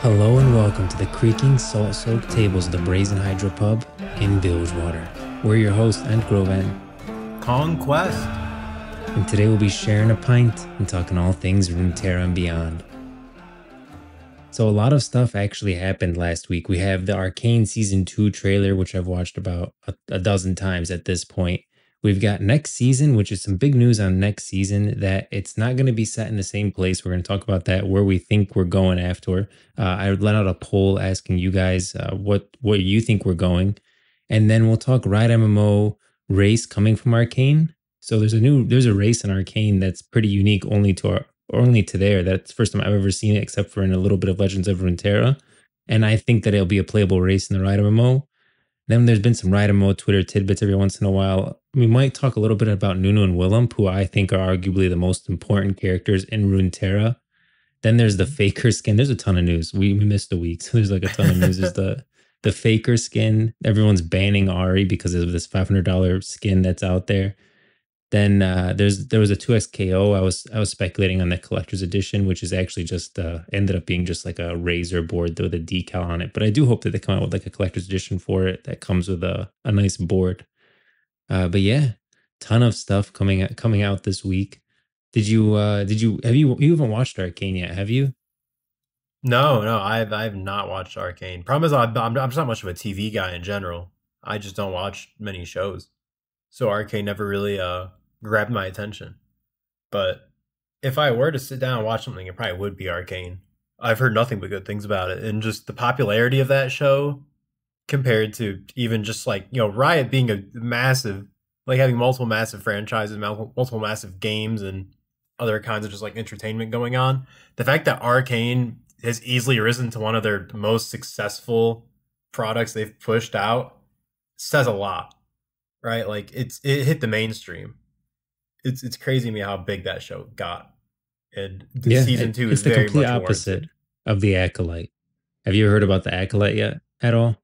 Hello and welcome to the creaking salt-soaked tables of the Brazen Hydra pub in Bilgewater. We're your hosts, and Grovan. Conquest. And today we'll be sharing a pint and talking all things Runeterra and beyond. So a lot of stuff actually happened last week. We have the Arcane Season 2 trailer, which I've watched about a dozen times at this point. We've got next season, which is some big news on next season, that it's not going to be set in the same place. We're going to talk about that, where we think we're going after. I let out a poll asking you guys what you think we're going. And then we'll talk Riot MMO race coming from Arcane. So there's a race in Arcane that's pretty unique only to there. That's the first time I've ever seen it, except for in a little bit of Legends of Runeterra. And I think that it'll be a playable race in the Riot MMO. Then there's been some Riot MMO Twitter tidbits every once in a while. We might talk a little bit about Nunu and Willem, who I think are arguably the most important characters in Runeterra. Then there's the Faker skin. There's a ton of news. We missed a week, so there's like a ton of news. There's the Faker skin. Everyone's banning Ahri because of this $500 skin that's out there. Then there was a 2x KO. I was speculating on the collector's edition, which is actually just ended up being just like a razor board with a decal on it. But I do hope that they come out with like a collector's edition for it that comes with a nice board. But yeah, ton of stuff coming out this week. You haven't watched Arcane yet, have you? No, I've not watched Arcane. Problem is, I'm just not much of a TV guy in general. I just don't watch many shows, so Arcane never really grabbed my attention. But if I were to sit down and watch something, it probably would be Arcane. I've heard nothing but good things about it, and just the popularity of that show compared to even just like, Riot being a massive, like having multiple massive franchises, multiple massive games, and other kinds of just like entertainment going on. The fact that Arcane has easily risen to one of their most successful products they've pushed out says a lot, right? Like it hit the mainstream. It's crazy to me how big that show got. And season 2 is very much the complete opposite of the Acolyte. Have you heard about the Acolyte yet at all?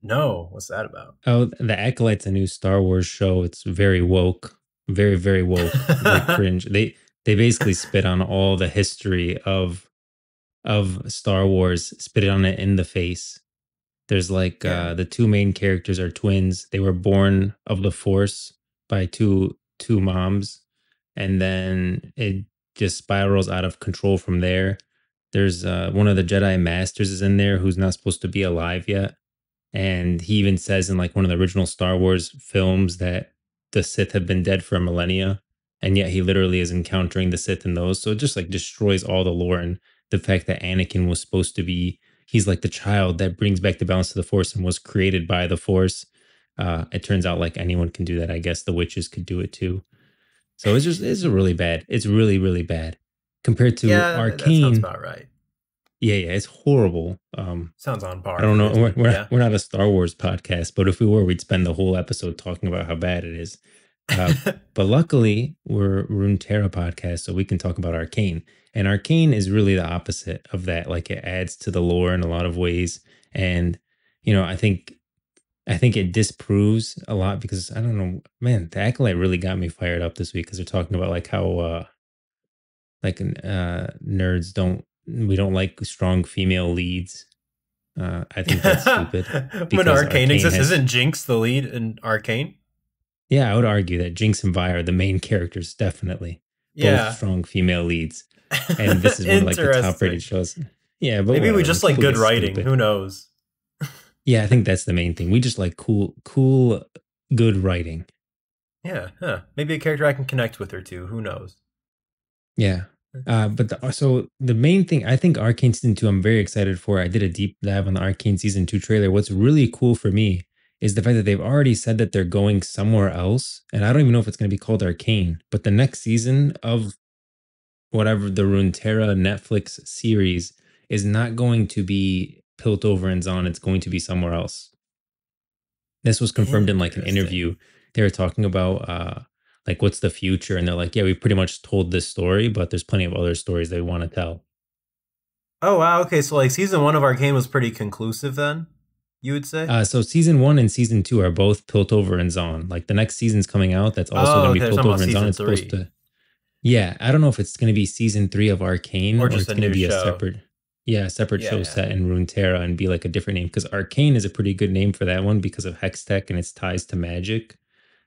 No, what's that about? Oh, the Acolyte's a new Star Wars show. It's very woke, very, very woke, very cringe. They basically spit on all the history of Star Wars, spit it on it in the face. There's like the two main characters are twins. They were born of the Force by two moms, and then it just spirals out of control from there. There's one of the Jedi Masters is in there who's not supposed to be alive yet. And he even says in like one of the original Star Wars films that the Sith have been dead for millennia, and yet he literally is encountering the Sith in those. So it just like destroys all the lore, and the fact that Anakin was supposed to be, he's like the child that brings back the balance of the Force and was created by the Force. It turns out like anyone can do that. I guess the witches could do it too. So it's really bad. It's really, really bad compared to Arcane. That sounds about right. Yeah, it's horrible. Sounds on par. I don't know. We're not a Star Wars podcast, but if we were, we'd spend the whole episode talking about how bad it is. But luckily, we're Runeterra podcast, so we can talk about Arcane. And Arcane is really the opposite of that. Like it adds to the lore in a lot of ways, and I think it disproves a lot because I don't know, man. The Acolyte really got me fired up this week because they're talking about like how nerds don't. We don't like strong female leads. I think that's stupid. When Arcane exists, isn't Jinx the lead in Arcane? Yeah, I would argue that Jinx and Vi are the main characters, definitely. Both strong female leads. And this is one of like the top rated shows. Yeah, but maybe we just like good writing. Stupid. Who knows? Yeah, I think that's the main thing. We just like cool, good writing. Yeah, maybe a character I can connect with or two. Who knows? Yeah. So the main thing, I think Arcane Season 2, I'm very excited for. I did a deep dive on the Arcane Season 2 trailer. What's really cool for me is the fact that they've already said that they're going somewhere else. And I don't even know if it's going to be called Arcane, but the next season of whatever the Runeterra Netflix series is not going to be Piltover and Zon. It's going to be somewhere else. This was confirmed in like an interview. They were talking about like what's the future, and they're like, yeah, we pretty much told this story, but there's plenty of other stories they want to tell. Oh wow, okay, so like season 1 of Arcane was pretty conclusive then, you would say? So season 1 and season 2 are both Piltover and Zon. Like the next season's coming out, that's also going to be Piltover and Zon. It's supposed to. Yeah, I don't know if it's going to be season 3 of Arcane or just it's going to be a separate. Yeah, a separate Yeah, show yeah. set in Runeterra and be like a different name because Arcane is a pretty good name for that one because of Hex Tech and its ties to magic.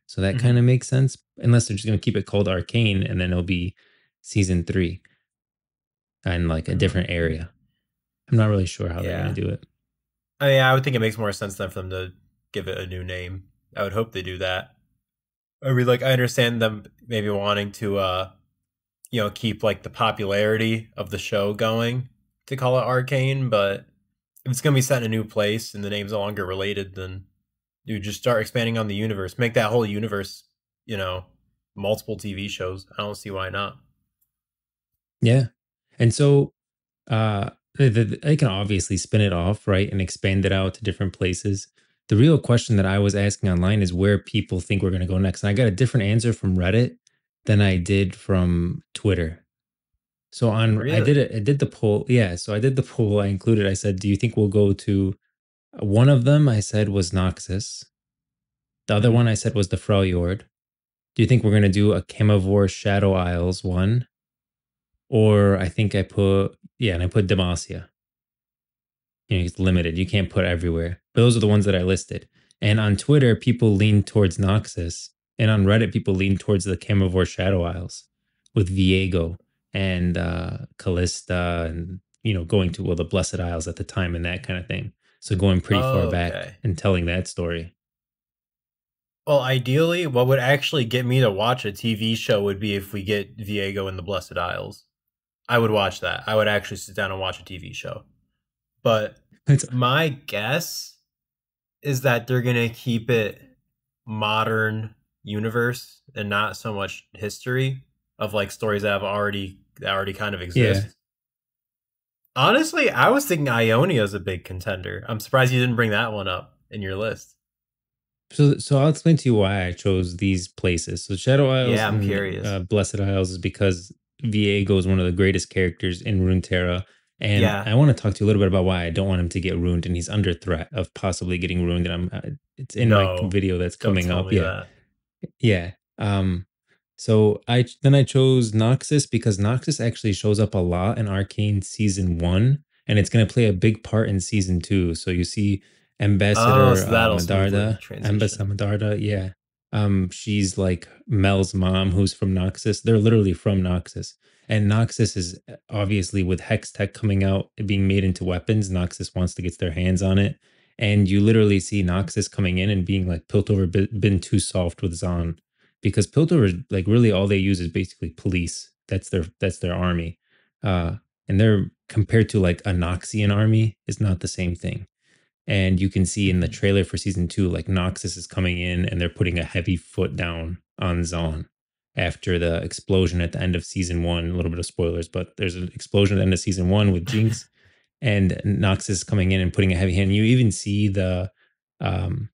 So that kind Hmm. of makes sense, unless they're just going to keep it called Arcane and then it'll be season 3 and like a different Okay. area. I'm not really sure how they're going Yeah. to do it. I mean, I would think it makes more sense then for them to give it a new name. I would hope they do that. I mean, like I understand them maybe wanting to, keep like the popularity of the show going to call it Arcane, but if it's gonna be set in a new place and the name's no longer related, then you just start expanding on the universe. Make that whole universe, you know, multiple TV shows. I don't see why not. Yeah. And so they can obviously spin it off, right, and expand it out to different places. The real question that I was asking online is where people think we're going to go next. And I got a different answer from Reddit than I did from Twitter. So Really? I did the poll. Yeah, so I did the poll. I included. I said, "Do you think we'll go to one of them?" I said was Noxus. The other Hmm. one I said was the Freljord. Do you think we're going to do a Camivore Shadow Isles one? Or I think I put yeah, and I put Demacia. You know, it's limited. You can't put everywhere. But those are the ones that I listed. And on Twitter, people lean towards Noxus. And on Reddit, people lean towards the Camivore Shadow Isles with Viego and Callista and, you know, going to, well, the Blessed Isles at the time and that kind of thing. So going pretty far back Okay. and telling that story. Well, ideally, what would actually get me to watch a TV show would be if we get Viego in the Blessed Isles. I would watch that. I would actually sit down and watch a TV show. But It's, my guess is that they're gonna keep it modern universe and not so much history of like stories that already kind of yeah. exist. Honestly, I was thinking Ionia is a big contender. I'm surprised you didn't bring that one up in your list. So I'll explain to you why I chose these places. So Shadow Isles Yeah, I'm and curious. Blessed Isles is because Viego is one of the greatest characters in Runeterra, and Yeah, I want to talk to you a little bit about why I don't want him to get ruined, and he's under threat of possibly getting ruined. And it's in my no, video that's don't coming tell up. me Yeah, that. yeah. So I chose Noxus because Noxus actually shows up a lot in Arcane season 1 and it's going to play a big part in season 2. So you see Oh, Ambassador so that'll smoothly Ambassador transition. Medarda, yeah. She's like Mel's mom who's from Noxus. They're literally from Noxus. And Noxus is obviously with Hex Tech coming out being made into weapons, Noxus wants to get their hands on it. And you literally see Noxus coming in and being like Piltover been too soft with Zon because Piltover like really all they use is basically police. That's their army, and they're compared to like a Noxian army is not the same thing. And you can see in the Mhm. trailer for season 2, like Noxus is coming in and they're putting a heavy foot down on Zon after the explosion at the end of season 1. A little bit of spoilers, but there's an explosion at the end of season 1 with Jinx and Noxus coming in and putting a heavy hand. You even see um,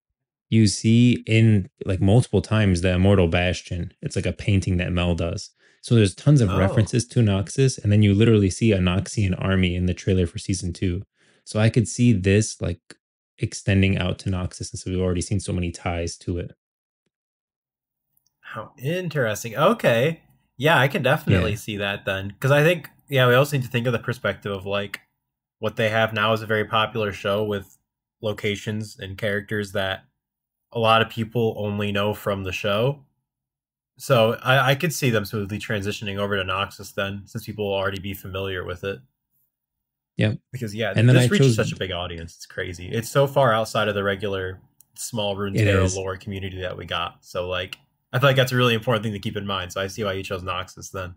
you see in like multiple times the Immortal Bastion. It's like a painting that Mel does. So there's tons of Oh, references to Noxus, and then you literally see a Noxian army in the trailer for season 2. So I could see this like extending out to Noxus, and so we've already seen so many ties to it. how interesting. Okay. Yeah, I can definitely Yeah, see that then. Because I think, yeah, we also need to think of the perspective of like what they have now is a very popular show with locations and characters that a lot of people only know from the show. So I could see them smoothly transitioning over to Noxus then, since people will already be familiar with it. yep. Because yeah, And then I this reaches chose such a big audience. It's crazy. It's so far outside of the regular small it Runeterra is. lore community that we got. So like, I feel like that's a really important thing to keep in mind. So I see why you chose Noxus then.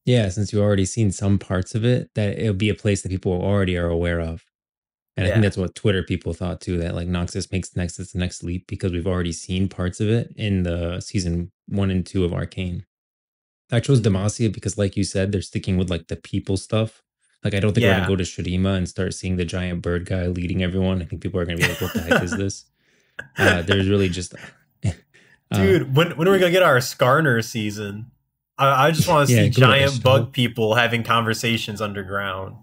Yeah, since you've already seen some parts of it, that it'll be a place that people already are aware of. And I think Yeah. that's what Twitter people thought too, that like Noxus makes Nexus the next leap because we've already seen parts of it in the season 1 and 2 of Arcane. I chose Hmm. Demacia because, like you said, they're sticking with like the people stuff. Like, I don't think we're gonna Yeah. go to Shurima and start seeing the giant bird guy leading everyone. I think people are gonna be like, "What the heck is this?" There's really just, uh, Dude, when are we gonna get our Skarner season? I just want to see yeah, go to giant bug Ishtal. people having conversations underground.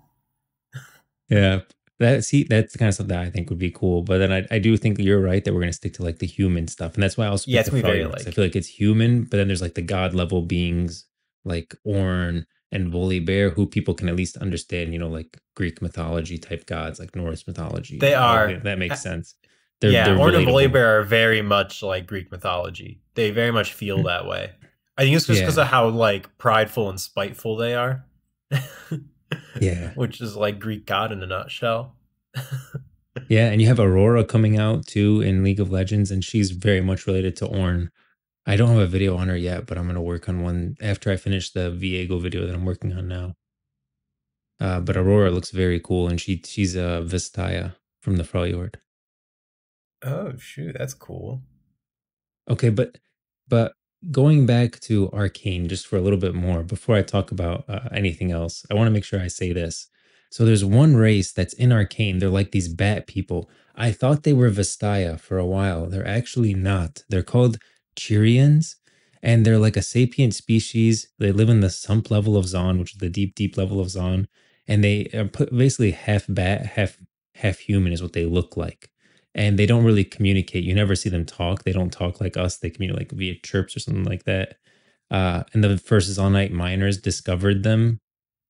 Yeah, that's the kind of stuff that I think would be cool. But then I do think you're right that we're gonna stick to like the human stuff, and that's why I also Yeah, picked it's the gonna be very Freljord because I like feel like it's human, but then there's like the god level beings like Ornn and Volibear, who people can at least understand, like Greek mythology type gods, like Norse mythology. They Okay, are. that makes sense. Yeah, They're Ornn and relatable. Volibear are very much like Greek mythology. They very much feel that way. I think it's just because of Yeah, how like prideful and spiteful they are. yeah, Which is like Greek god in a nutshell. yeah. And you have Aurora coming out too in League of Legends, and she's very much related to Ornn. I don't have a video on her yet, but I'm gonna work on one after I finish the Viego video that I'm working on now. But Aurora looks very cool, and she's a Vistaya from the Freljord. Oh shoot, that's cool. Okay, but going back to Arcane just for a little bit more before I talk about anything else, I want to make sure I say this. So there's one race that's in Arcane. They're like these bat people. I thought they were Vistaya for a while. They're actually not. They're called Chireans, and they're like a sapient species. They live in the sump level of Zon, which is the deep, deep level of Zon, and they are basically half bat, half human is what they look like, and they don't really communicate. You never see them talk. They don't talk like us. They communicate like via chirps or something like that. And the first Zonite miners discovered them.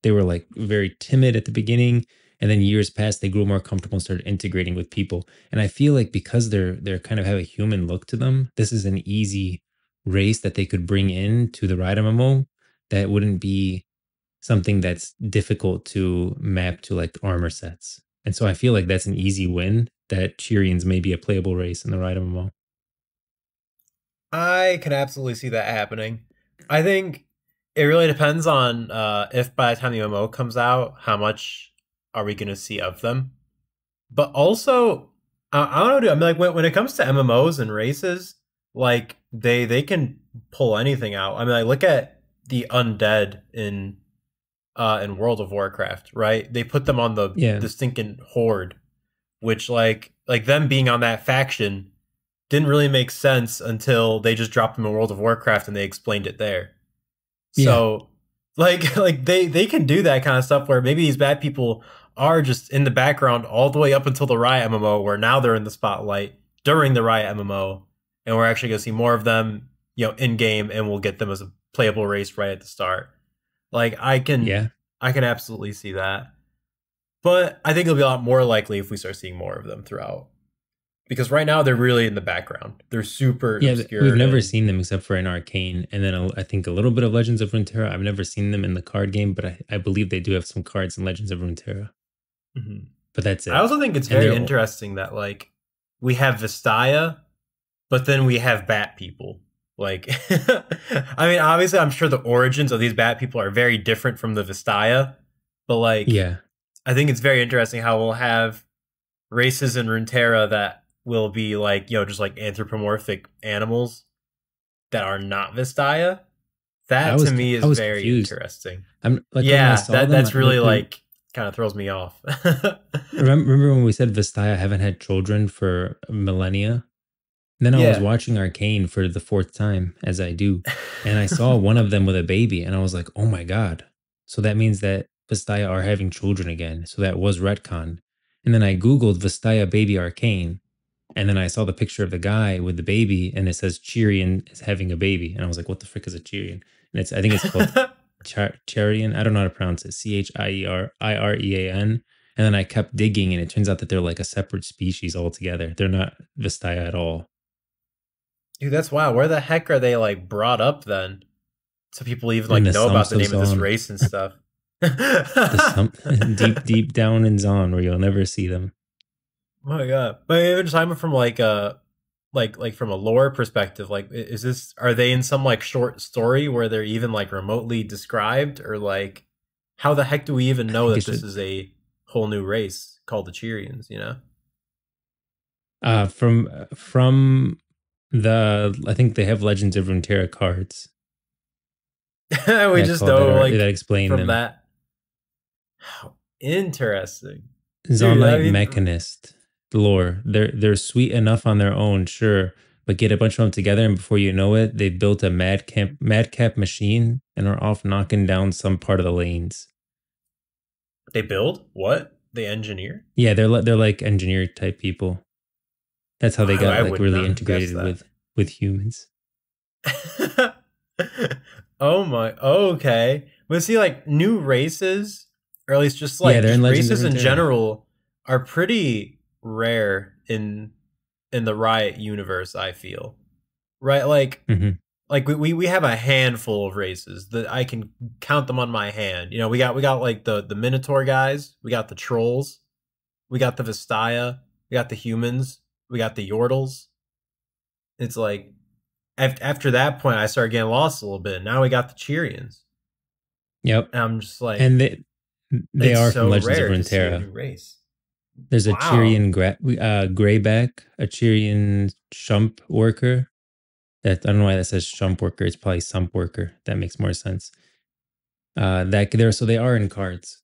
They were like very timid at the beginning, and then years passed. They grew more comfortable and started integrating with people. And I feel like because they're kind of have a human look to them, this is an easy race that they could bring in to the Riot MMO that wouldn't be something that's difficult to map to like armor sets. And so I feel like that's an easy win that Chireans may be a playable race in the Riot MMO. I can absolutely see that happening. I think it really depends on if by the time the MMO comes out, how much are we going to see of them. But also, I don't know, dude. I mean, like when it comes to MMOs and races, like they can pull anything out. I mean, like look at the undead in World of Warcraft, right? They put them on Yeah. the stinking horde, which like them being on that faction didn't really make sense until they just dropped them in World of Warcraft and they explained it there. Yeah. So like they can do that kind of stuff where maybe these bad people are just in the background all the way up until the Riot MMO, where now they're in the spotlight during the Riot MMO, and we're actually gonna see more of them, in game, and we'll get them as a playable race right at the start. Like Yeah. I can absolutely see that. But I think it'll be a lot more likely if we start seeing more of them throughout. Because right now they're really in the background. They're super Yeah. obscure We've never and seen them except for in Arcane. And then I think a little bit of Legends of Runeterra. I've never seen them in the card game, but I believe they do have some cards in Legends of Runeterra. Mhm. But that's I it. also think it's And very they're interesting that like we have Vistaya, but then we have bat people. Like I mean, obviously I'm sure the origins of these bat people are very different from the Vistaya, but like yeah. I think it's very interesting how we'll have races in Runeterra that will be like, just like anthropomorphic animals that are not Vistaya. That to me I is was very confused. interesting. I'm like when I Yeah, saw them, that's really like kind of throws me off. remember when we said Vistaya haven't had children for millennia? And then I was Yeah. watching Arcane for the fourth time, as I do, and I saw one of them with a baby, and I was like, "Oh my god!" So that means that Vistaya are having children again. So that was retcon. And then I googled Vistaya baby Arcane, and then I saw the picture of the guy with the baby, and it says Chirean is having a baby, and I was like, "What the frick is a Chirean?" And I think it's called Chirean. I don't know how to pronounce it. Chirean. And then I kept digging, and it turns out that they're like a separate species altogether. They're not Vistaya at all. Dude, that's wild. Where the heck are they like brought up then? So people even In like the know about sumps the of name of this Zon. race and stuff. The sump deep, deep down in Zon where you'll never see them. Oh my god! But even just talking from like a like from a lore perspective, like is this are they in some like short story where they're even like remotely described, or like how the heck do we even I know think that it's this just is a whole new race called the Chireans? from the I think they have Legends of Runeterra cards We just know that like explain from them. that. How interesting, dude. I Zonite mean, Mechanist lore. They're sweet enough on their own, sure, but get a bunch of them together, and before you know it, they built a madcap machine and are off knocking down some part of the lanes. they build what they engineer. Yeah, they're like engineer type people. That's how they got I like would really not have guessed integrated that. with humans. Oh my. Okay. But see, like new races, or at least just Yeah, like they're in just Legends of races in Runeterra. general, are pretty rare in the Riot universe. I feel right, Hmm. like we have a handful of races that I can count them on my hand. You know, we got like the Minotaur guys, we got the trolls, we got the Vistaya, we got the humans, we got the Yordles. It's like after that point, I started getting lost a little bit. Now we got the Chireans, Yep, and I'm just like, and they it's are from so Legends of rare to see a Runeterra. new race. There's a Wow. Chirean grayback, a Chirean shump worker. That I don't know why that says shump worker. It's probably sump worker. That makes more sense. That there, so they are in cards.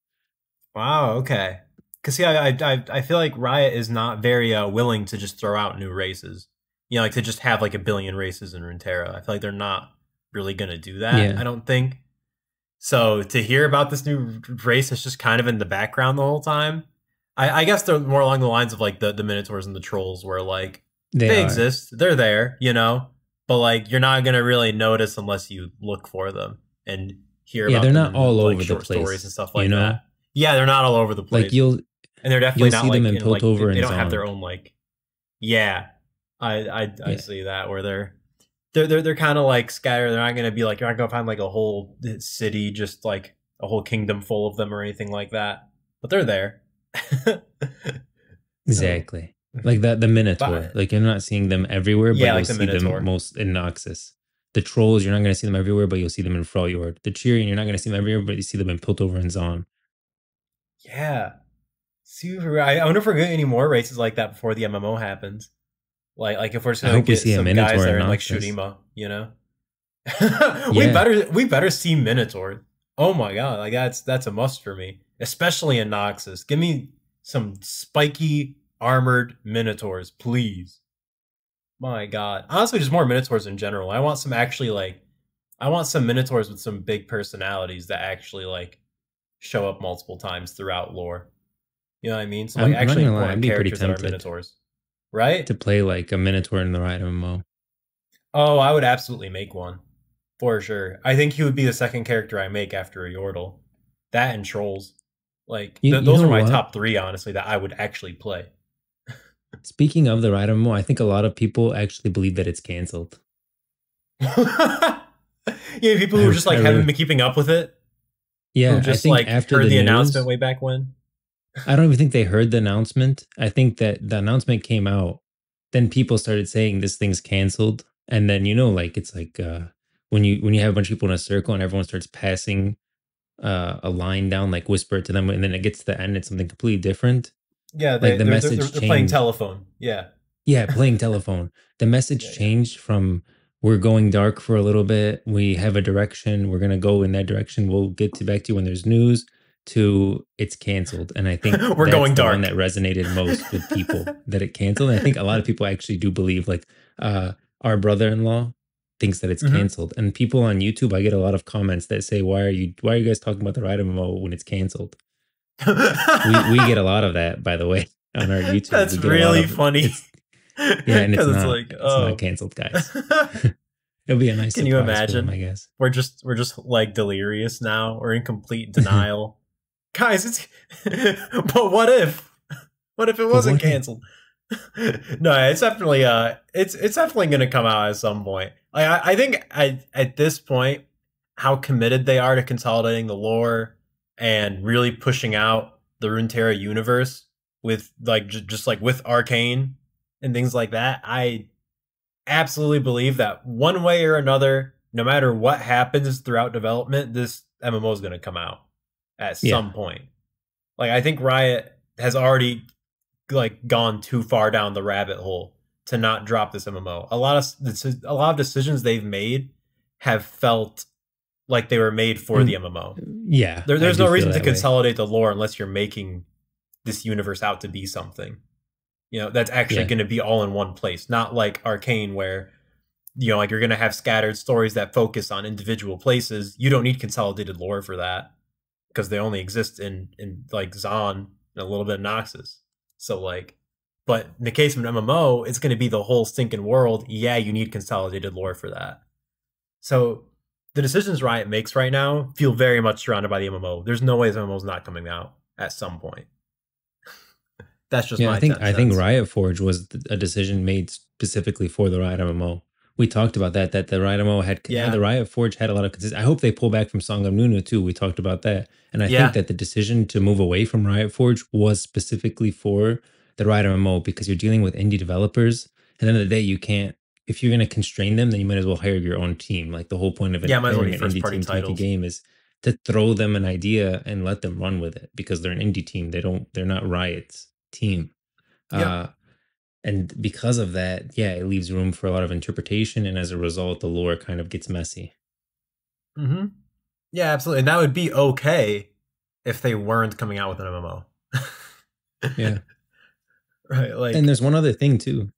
Wow. Okay. Because see, I feel like Riot is not very willing to just throw out new races. You know, like to just have like a billion races in Runeterra. I feel like they're not really gonna do that. I Yeah, don't think. So to hear about this new race that's just kind of in the background the whole time, I guess they're more along the lines of like the Minotaurs and the Trolls, where like they they are. exist, they're there, you know, but like you're not gonna really notice unless you look for them and hear Yeah, about they're them not in the all like over the short stories and place. stuff You like know, that. Yeah, they're not all over the like place, and they're definitely you'll not see them like in in like Piltover they and don't have their Zond. own like. Yeah, I Yeah, see that where they're kind of like scattered. They're not gonna be like you're not gonna find like a whole city, just like a whole kingdom full of them or anything like that. But they're there. So, exactly. Like the Minotaur. but Like you're not seeing them everywhere, but yeah, you'll like the see them Minotaur. most in Noxus. The trolls, you're not going to see them everywhere, but you'll see them in Freljord. The Cheerian, you're not going to see them everywhere, but you see them in Piltover and Zon. Yeah, super. I wonder if we're getting any more races like that before the MMO happens. Like if we're just I gonna hope we get see a some guys Minotaur that in are in like Noxus. Shurima, you know. Yeah, We better see Minotaur. Oh my god, like that's a must for me, especially in Noxus. Give me some spiky armored Minotaurs, please. My god, honestly, just more Minotaurs in general. I want some actually like I want some Minotaurs with some big personalities that actually like show up multiple times throughout lore. You know what I mean? Some like I'm not actually going to lie. I'd important be pretty characters that are tempted Minotaurs, right? to play like a Minotaur in the Riot MMO. Oh, I would absolutely make one. For sure. I think he would be the second character I make after a Yordle. That and Trolls. Like, You those are know my what? top three, honestly, that I would actually play. Speaking of the Riot MMO, I think a lot of people actually believe that it's canceled. Yeah, people who just I like haven't really, been keeping up with it, who yeah, I just think like after heard the the announcement news, way back when. I don't even think they heard the announcement. I think that the announcement came out, then people started saying this thing's canceled, and then like it's like when you have a bunch of people in a circle and everyone starts passing a line down, like whisper it to them, and then it gets to the end, it's something completely different. Yeah, Like the message they're playing changed. telephone. Yeah. Yeah, playing telephone. The message Yeah, yeah. changed from we're going dark for a little bit. We have a direction. We're gonna go in that direction. We'll get back to you when there's news. To it's canceled, and I think We're that's going the one dark. that resonated most with people that it canceled. And I think a lot of people actually do believe, like our brother-in-law thinks that it's Hmm. canceled, and people on YouTube, I get a lot of comments that say, why are you guys talking about the Riot MMO when it's canceled?" We get a lot of that, by the way, on our YouTube. That's We get a lot really of funny. it's yeah, and Because it's like, it's not oh. canceled, guys. It'll be a nice Can you surprise for them, I imagine? guess. We're just like delirious now. We're in complete denial. Guys, it's but what if? What if it But wasn't what if? canceled? No, it's definitely gonna come out at some point. Like I think at this point, how committed they are to consolidating the lore and really pushing out the Runeterra universe with like just like with Arcane and things like that, I absolutely believe that one way or another, no matter what happens throughout development, this MMO is going to come out at Yeah. some point. Like I think Riot has already like gone too far down the rabbit hole to not drop this MMO. A lot of decisions they've made have felt like they were made for the And MMO. yeah, I There's do no feel reason to that way. consolidate the lore unless you're making this universe out to be something. You know, that's actually Yeah. going to be all in one place, not like Arcane where like you're going to have scattered stories that focus on individual places. You don't need consolidated lore for that because they only exist in like Zon and a little bit of Noxus. So like, but in the case of an MMO, it's going to be the whole stinking world. Yeah, you need consolidated lore for that. So the decisions Riot makes right now feel very much surrounded by the MMO. There's no way this MMO is not coming out at some point. That's just Yeah, my I 10 think cents. Riot Forge was a decision made specifically for the Riot MMO. We talked about that the Riot MMO had Yeah. the Riot Forge had a lot of I hope they pull back from Song of Nunu too. We talked about that. And I think Yeah. that the decision to move away from Riot Forge was specifically for the Riot MMO because you're dealing with indie developers. At the end of the day, you can't if you're going to constrain them, then you might as well hire your own team. Like the whole point of Yeah, might as well be hiring an first indie party team to make a titles. game is to throw them an idea and let them run with it because they're an indie team. They're not Riot's team. Yep. Uh, and because of that, yeah, it leaves room for a lot of interpretation, and as a result, the lore kind of gets messy. Mm-hmm. Yeah, absolutely. And that would be okay if they weren't coming out with an MMO. Yeah, Right. and Like, there's one other thing too.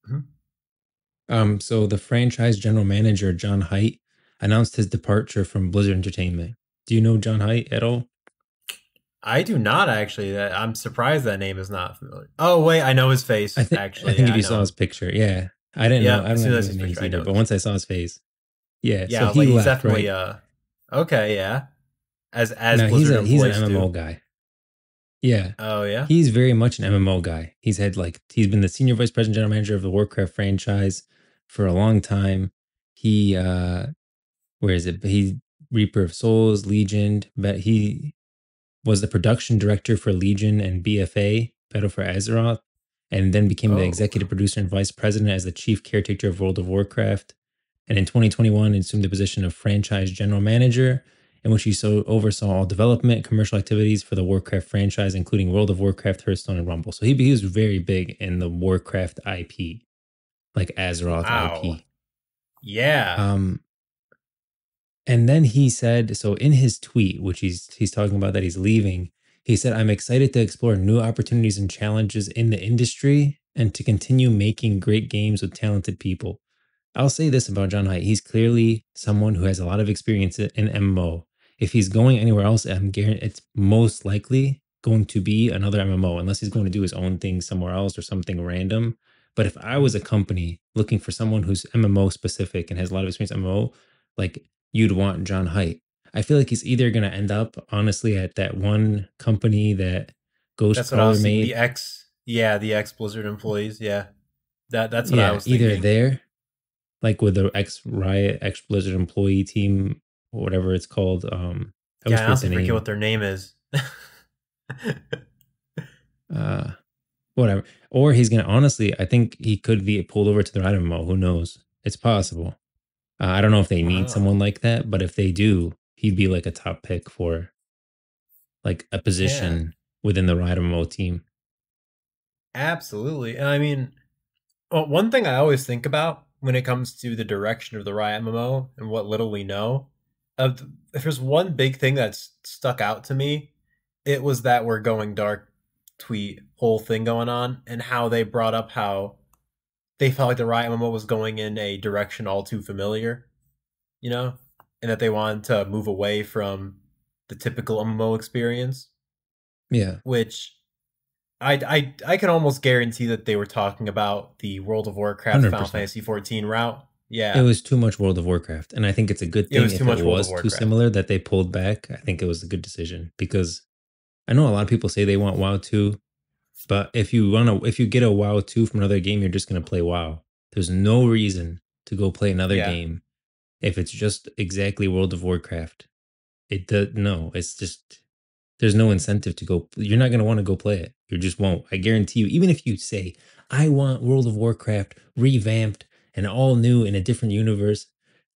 mhm. So the franchise general manager John Haidt announced his departure from Blizzard Entertainment. Do you know John Haidt at all? I do not actually. I'm surprised that name is not familiar. Oh, wait. I know his face, I actually. think Yeah, if I you know saw his him. picture, yeah, I didn't know. Yeah. I As don't soon know as his his names picture, I either, know but his once I face. saw his face, yeah. Yeah, So I was he like, he's left, definitely, right? okay. Yeah. As No, Blizzard he's an employees MMO do. guy. Yeah. Oh, yeah. He's very much an MMO guy. He's been the senior vice president general manager of the Warcraft franchise for a long time. He where is it? He Reaper of Souls, Legion, but he was the production director for Legion and BFA, Battle for Azeroth, and then became the Oh. executive producer and vice president as the chief caretaker of World of Warcraft. And in 2021, assumed the position of franchise general manager, in which he oversaw all development, commercial activities for the Warcraft franchise, including World of Warcraft, Hearthstone, and Rumble. So he was very big in the Warcraft IP, like Azeroth Wow. IP. Yeah. Um, and then he said, so in his tweet, which he's talking about that he's leaving, he said, "I'm excited to explore new opportunities and challenges in the industry and to continue making great games with talented people." I'll say this about John Haidt. He's clearly someone who has a lot of experience in MMO. If he's going anywhere else, I'm guaranteed it's most likely going to be another MMO, unless he's going to do his own thing somewhere else or something random. But if I was a company looking for someone who's MMO specific and has a lot of experience in MMO, like you'd want John Haidt. I feel like he's either going to end up, honestly, at that one company that That's what I Ghostcrawler was thinking. made. The ex Blizzard employees. Yeah. That's what I Yeah, was either thinking. there like with the ex Riot, ex Blizzard employee team, or whatever it's called. I always Yeah, I forget the honestly forget name. what their name is. Uh, Whatever. Or he's gonna honestly, I think he could be pulled over to the Riot MMO. Who knows? It's possible. I don't know if they need Wow. someone like that, but if they do, he'd be like a top pick for like a Yeah, position within the Riot MMO team. absolutely. And I mean, well, one thing I always think about when it comes to the direction of the Riot MMO and what little we know, if there's one big thing that's stuck out to me, it was that we're going dark tweet whole thing going on and how they brought up how they felt like the Riot MMO was going in a direction all too familiar, you know, and that they wanted to move away from the typical MMO experience, Yeah, which I can almost guarantee that they were talking about the World of Warcraft Final 100%. Fantasy 14 route. It Yeah, was too much World of Warcraft, and I think it's a good it thing was too if it much World of was too Warcraft. similar that they pulled back. I think it was a good decision because I know a lot of people say they want WoW 2, but if you get a WoW 2 from another game, you're just gonna play WoW. There's no reason to go play another Yeah, game if it's just exactly World of Warcraft. It does no, it's just there's no incentive to go. You're not gonna want to go play it. You just won't. I guarantee you. Even if you say, "I want World of Warcraft revamped and all new in a different universe,"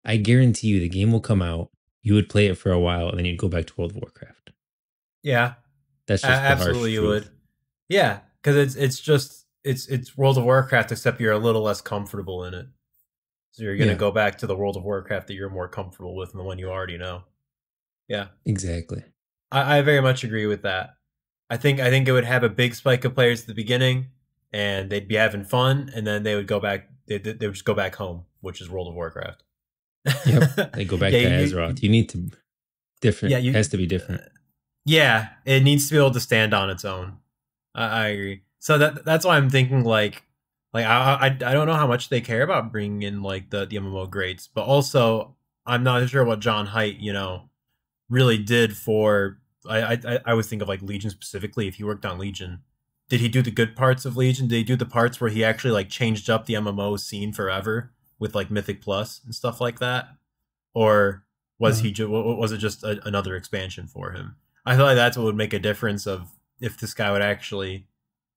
I guarantee you the game will come out. You would play it for a while, and then you'd go back to World of Warcraft. yeah, That's just the harsh absolutely you truth. would. Yeah, because it's just it's World of Warcraft, except you're a little less comfortable in it. So you're gonna Yeah, go back to the World of Warcraft that you're more comfortable with and the one you already know. Yeah, exactly. I very much agree with that. I think it would have a big spike of players at the beginning, and they'd be having fun, and then they would go back. They would just go back home, which is World of Warcraft. Yep. They go back Yeah, to Azeroth. You need to different. yeah, It has to be different. yeah. It needs to be able to stand on its own. I agree. So that's why I'm thinking like I don't know how much they care about bringing in like the MMO grades, but also I'm not sure what John Haidt, really did for. I always think of like Legion specifically. If he worked on Legion, did he do the good parts of Legion? Did he do the parts where he actually like changed up the MMO scene forever with like Mythic Plus and stuff like that? Or was Uh, he was it just another expansion for him? I feel like that's what would make a difference of if this guy would actually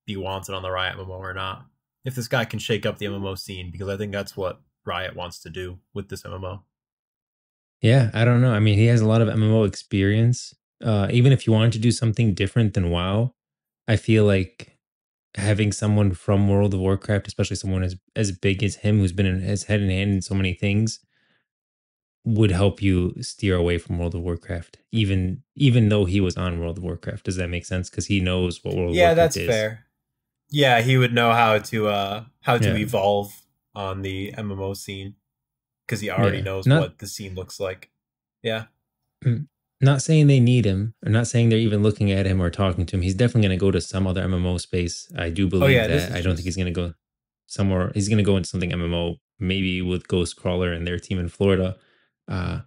be wanted on the Riot MMO or not. If this guy can shake up the MMO scene, because I think that's what Riot wants to do with this MMO. yeah, I don't know. I mean, he has a lot of MMO experience. Even if you wanted to do something different than WoW, I feel like having someone from World of Warcraft, especially someone as big as him, who's been in his head and hand in so many things, would help you steer away from World of Warcraft. Even though he was on World of Warcraft, does that make sense? Because he knows what World of Yeah, Warcraft that's is. fair. Yeah, he would know how to Yeah, evolve on the MMO scene because he already yeah. knows Not what the scene looks like. Yeah. mm, not saying they need him, or not saying they're even looking at him or talking to him. He's definitely going to go to some other MMO space. I do Oh believe yeah, this that. is I don't think he's just. going to go somewhere. He's going to go into something MMO, maybe with Ghostcrawler and their team in Florida. Uh,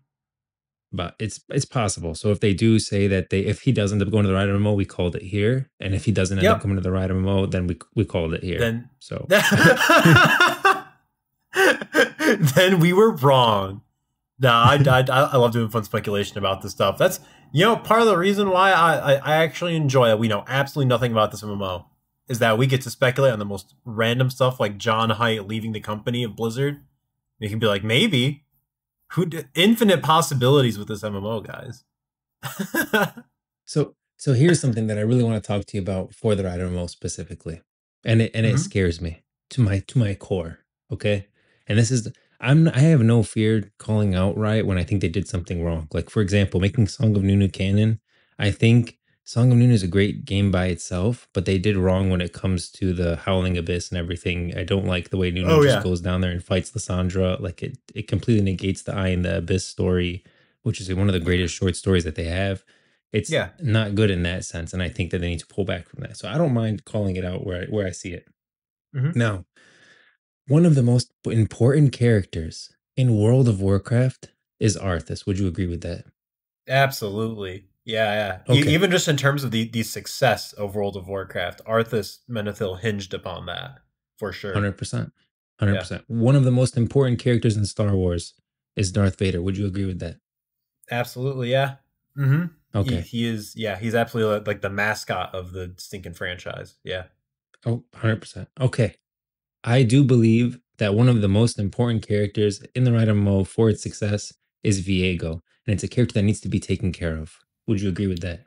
but it's possible. So if they do say that if he does end up going to the Riot MMO, we called it here, and if he doesn't end up Yep. coming to the Riot MMO, then we called it here. Then. So Then we were wrong. No, I love doing fun speculation about this stuff. That's part of the reason why I actually enjoy that we know absolutely nothing about this MMO is that we get to speculate on the most random stuff like John Haidt leaving the company of Blizzard. You can be like, maybe infinite possibilities with this MMO, guys. so here's something that I really want to talk to you about for the Riot MMO specifically, and it Hmm. scares me to my core. Okay, and this is I have no fear calling out Riot when I think they did something wrong. Like for example, making Song of Nunu canon. I think Song of Nunu is a great game by itself, but they did wrong when it comes to the Howling Abyss and everything. I don't like the way Nunu Oh just yeah. goes down there and fights Lysandra. Like it completely negates the Eye in the Abyss story, which is one of the greatest short stories that they have. It's Yeah. not good in that sense, and I think that they need to pull back from that. So I don't mind calling it out where I see it. Hmm. Now, one of the most important characters in World of Warcraft is Arthas. Would you agree with that? Absolutely. Yeah, yeah. Okay, Even just in terms of the success of World of Warcraft, Arthas Menethil hinged upon that for sure. 100%. 100%. Yeah, Percent. One of the most important characters in Star Wars is Darth Vader. Would you agree with that? absolutely. Yeah. Hmm. Okay. He is. Yeah, he's absolutely like the mascot of the stinking franchise. Yeah. Oh, 100%. Okay. I do believe that one of the most important characters in the Riot MMO for its success is Viego, and it's a character that needs to be taken care of. Would you agree with that?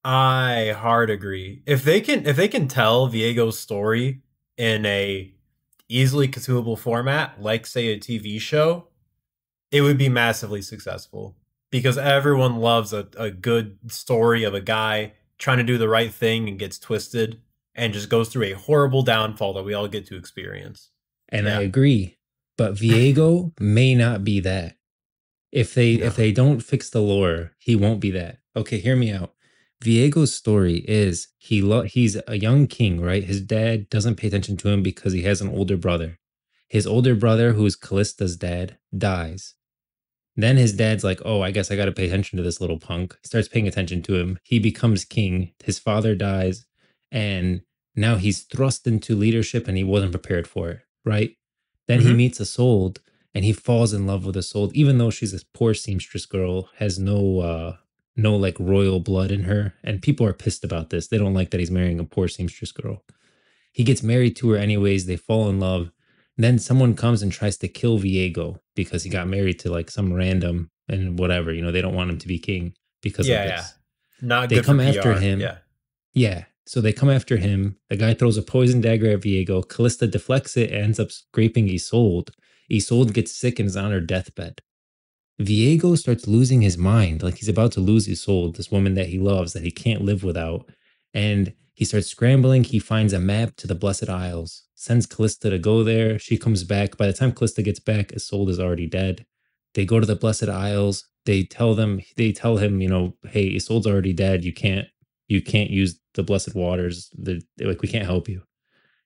I hard agree. If they can tell Viego's story in a easily consumable format, like say a TV show, it would be massively successful because everyone loves a good story of a guy trying to do the right thing and gets twisted and just goes through a horrible downfall that we all get to experience. And I Yeah. agree, but Viego may not be that. If No. they don't fix the lore, he won't be that. Okay, hear me out. Viego's story is he's a young king, right? His dad doesn't pay attention to him because he has an older brother. His older brother, who's Callista's dad, dies. Then his dad's like, "Oh, I guess I got to pay attention to this little punk." He starts paying attention to him. He becomes king. His father dies, and now he's thrust into leadership, and he wasn't prepared for it. Right? Then he Hmm. meets a sold, and he falls in love with a sold, even though she's a poor seamstress girl, has no like royal blood in her, and people are pissed about this. They don't like that he's marrying a poor seamstress girl. He gets married to her anyways. They fall in love. Then someone comes and tries to kill Viego because he got married to like some random and whatever. They don't want him to be king because of Yeah, yeah. this. Not They good for come after PR. him. Yeah. Yeah. So they come after him. The guy throws a poison dagger at Viego. Callista deflects it and ends up scraping Isolde. Isolde gets sick and is on her deathbed. Viego starts losing his mind, like he's about to lose his soul, this woman that he loves, that he can't live without. And he starts scrambling. He finds a map to the Blessed Isles, sends Callista to go there. She comes back. By the time Callista gets back, Isolde is already dead. They go to the Blessed Isles. They tell him, hey, Isolde's already dead. You can't use the blessed waters. Like we can't help you.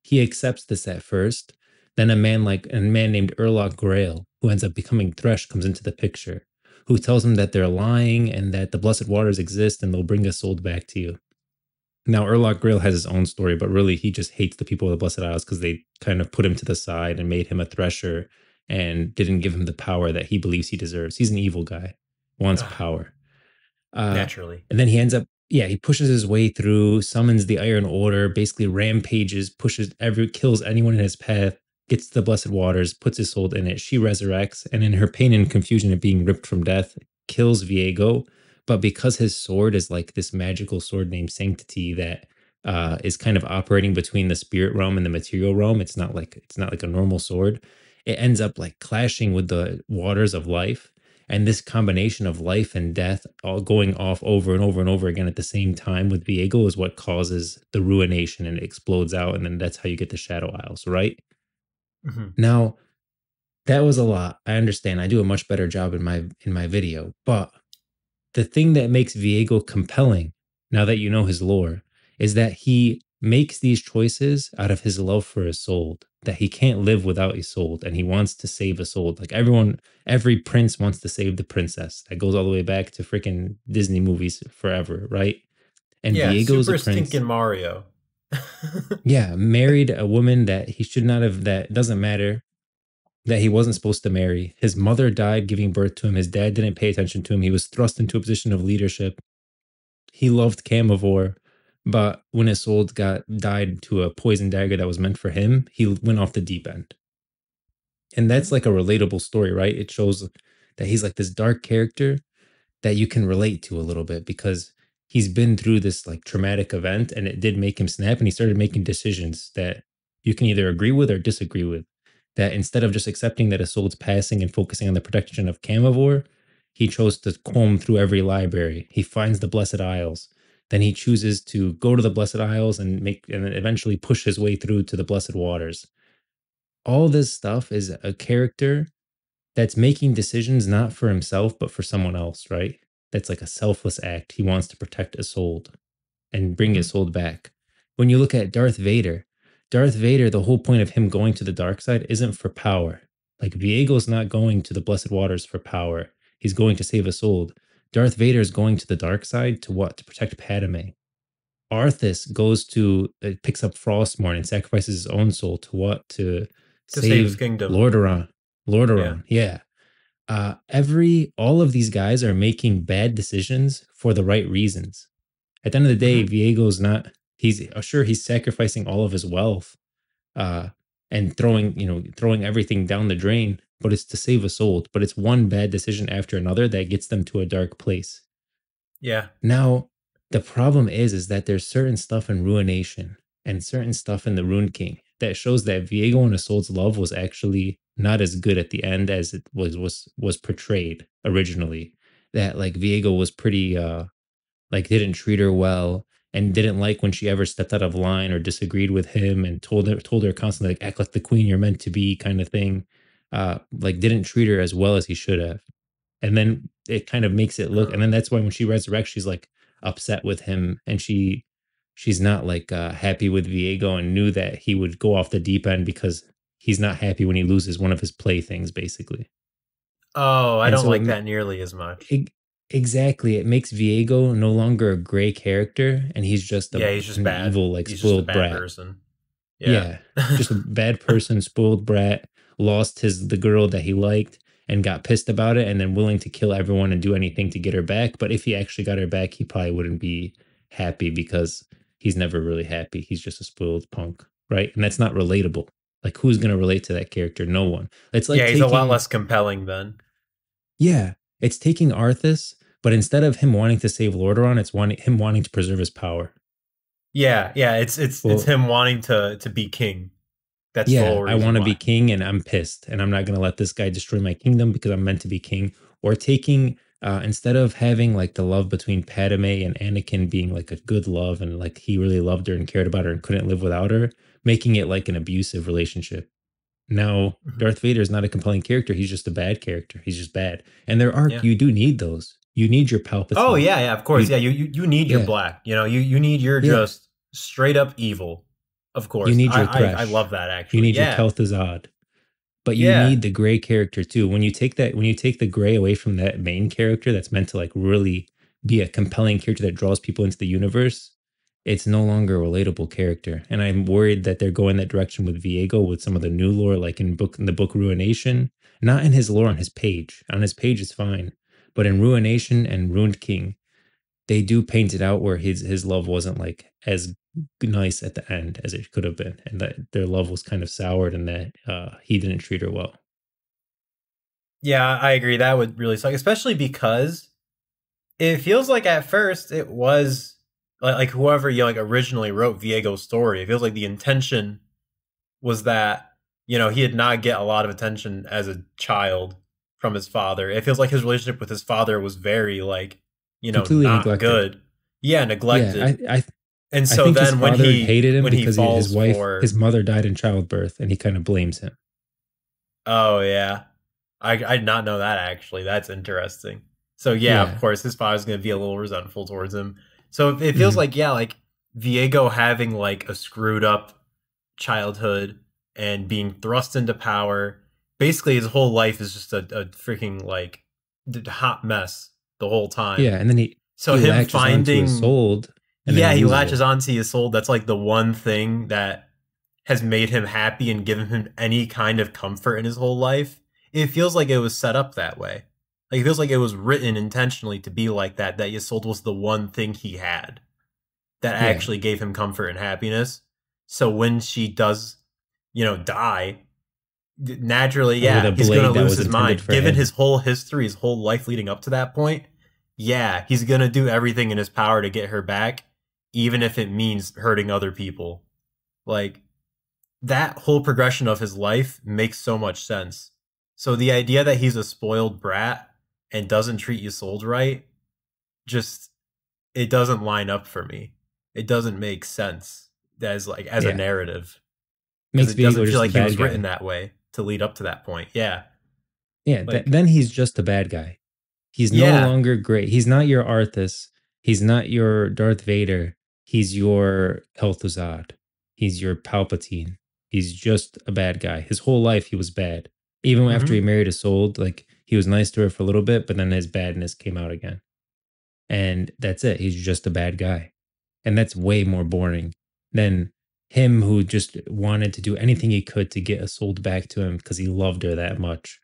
He accepts this at first. Then a man named Erlock Grail, who ends up becoming Thresh, comes into the picture, who tells him that they're lying and that the blessed waters exist and they'll bring us soul back to you. Now, Erlock Grail has his own story, but really he just hates the people of the Blessed Isles because they kind of put him to the side and made him a thresher and didn't give him the power that he believes he deserves. He's an evil guy, wants Ugh, power. naturally. And then he ends up, yeah, he pushes his way through, summons the Iron Order, basically rampages, kills anyone in his path, gets to the Blessed Waters, puts his soul in it. She resurrects, and in her pain and confusion of being ripped from death, kills Viego. But because his sword is like this magical sword named Sanctity that is kind of operating between the spirit realm and the material realm, it's not like a normal sword. It ends up like clashing with the waters of life, and this combination of life and death all going off over and over and over again at the same time with Viego is what causes the ruination, and it explodes out, and then that's how you get the Shadow Isles, right? Hmm. Now, that was a lot. I understand. I do a much better job in my video, but the thing that makes Viego compelling, now that you know his lore, is that he makes these choices out of his love for Isolde, that he can't live without Isolde, and he wants to save Isolde. Like everyone, every prince wants to save the princess. That goes all the way back to freaking Disney movies forever, right? And Yeah, Viego is a super prince. stinking Mario. Yeah, married a woman that he should not have, that doesn't matter, that he wasn't supposed to marry. His mother died giving birth to him. His dad didn't pay attention to him. He was thrust into a position of leadership. He loved Camivore, but when his soul died to a poison dagger that was meant for him, he went off the deep end. And that's like a relatable story, right? It shows that he's like this dark character that you can relate to a little bit because he's been through this like traumatic event and it did make him snap, and he started making decisions that you can either agree with or disagree with. That instead of just accepting that his soul's passing and focusing on the protection of Camivore, he chose to comb through every library. He finds the Blessed Isles. Then he chooses to go to the Blessed Isles and eventually push his way through to the Blessed Waters. All this stuff is a character that's making decisions not for himself but for someone else, right? That's like a selfless act. He wants to protect Isolde and bring Hmm. Isolde back. When you look at Darth Vader, the whole point of him going to the dark side isn't for power. Like Viego's not going to the Blessed Waters for power. He's going to save Isolde. Darth Vader is going to the dark side to what? To protect Padme. Arthas picks up Frostmourne and sacrifices his own soul to what? To To save his save kingdom. Lordaeron. Yeah. Lordaeron, yeah. All of these guys are making bad decisions for the right reasons. At the end of the day, Hmm. Viego's not. He's sure he's sacrificing all of his wealth, uh, and throwing everything down the drain. But it's to save a soul. But it's one bad decision after another that gets them to a dark place. Yeah. Now, the problem is that there's certain stuff in Ruination and certain stuff in the Rune King that shows that Viego and Isolde's love was actually not as good at the end as it was portrayed originally. That like Viego was pretty like didn't treat her well and didn't like when she ever stepped out of line or disagreed with him and told her constantly like act like the queen you're meant to be kind of thing. Like didn't treat her as well as he should have, and then it kind of makes it look, and then that's why when she resurrects she's like upset with him, and she's not like happy with Viego and knew that he would go off the deep end because he's not happy when he loses one of his playthings basically. Oh, I And don't so like that nearly as much. exactly, it makes Viego no longer a gray character and he's just Yeah, he's just an bad. evil like He's just a spoiled bad brat. person. Yeah. Yeah, just a bad person, spoiled brat, lost the girl that he liked and got pissed about it and then willing to kill everyone and do anything to get her back. But if he actually got her back, he probably wouldn't be happy because he's never really happy. He's just a spoiled punk, right? And that's not relatable. Like who's going to relate to that character? No one. It's like Yeah, he's a lot taking less compelling then. yeah, it's taking Arthas, but instead of him wanting to save Lordaeron, it's him wanting to preserve his power. Yeah, yeah, it's Well, him wanting to be king. That's the yeah, whole I reason want to be why. king and I'm pissed and I'm not going to let this guy destroy my kingdom because I'm meant to be king. Or taking, instead of having like the love between Padme and Anakin being like a good love and like he really loved her and cared about her and couldn't live without her, making it like an abusive relationship. Now, Mhm. Darth Vader is not a compelling character. He's just a bad character. He's just bad. And there are, Yeah. you do need those. You need your Oh Palpatine. yeah, yeah, of course. You, Yeah, you need your yeah, black. You need your yeah. just straight up evil. Of You course. need your I Thresh. love that You actually. need your Yeah. Kel'Thuzad. But you Yeah. need the gray character too. When you take the gray away from that main character that's meant to like really be a compelling character that draws people into the universe, it's no longer a relatable character. And I'm worried that they're going that direction with Viego with some of the new lore, like in the book Ruination. Not in his lore on his page. On his page it's fine. But in Ruination and Ruined King, they do paint it out where his love wasn't like as nice at the end as it could have been, and that their love was kind of soured, and that he didn't treat her well. Yeah, I agree. That would really suck, especially because it feels like at first it was like whoever like originally wrote Viego's story. It feels like the intention was that he did not get a lot of attention as a child from his father. It feels like his relationship with his father was very like Completely not neglected. good. Yeah, Yeah, neglected. And I so think his then when father hated him he because his falls wife, his for mother died in childbirth, and he kind of blames him. oh yeah, I did not know that actually. That's interesting. So yeah, of Yeah. course, his father's going to be a little resentful towards him. So it feels Hmm. like yeah, like Viego having like a screwed up childhood and being thrust into power. Basically, his whole life is just a freaking like hot mess the whole Yeah, time. and then So he him latches onto his finding soul, and then he yeah, he loses latches it. onto his soul. That's like the one thing that has made him happy and given him any kind of comfort in his whole life. It feels like it was set up that way. Like it feels like it was written intentionally to be like that. That Isolde was the one thing he had that Yeah, actually gave him comfort and happiness. So when she does, die, naturally, with a yeah, he's gonna blade that lose was his intended mind. for Given him. his whole history, his whole life leading up to that point, yeah, he's gonna do everything in his power to get her back, even if it means hurting other people. Like that whole progression of his life makes so much sense. So the idea that he's a spoiled brat and doesn't treat Isolde right, just it doesn't line up for me. It doesn't make sense as a Yeah, narrative because makes it doesn't Viego feel just a like he bad was written guy. that way to lead up to that point. Yeah. Yeah, Like then he's just a bad guy. He's no yeah. longer great. He's not your Arthas. He's not your Darth Vader. He's your Kel'Thuzad. He's your Palpatine. He's just a bad guy. His whole life he was bad. Even after he Mhm. married Isolde, like he was nice to her for a little bit, but then his badness came out again. And that's it. He's just a bad guy. And that's way more boring than him who just wanted to do anything he could to get Isolde back to him because he loved her that much.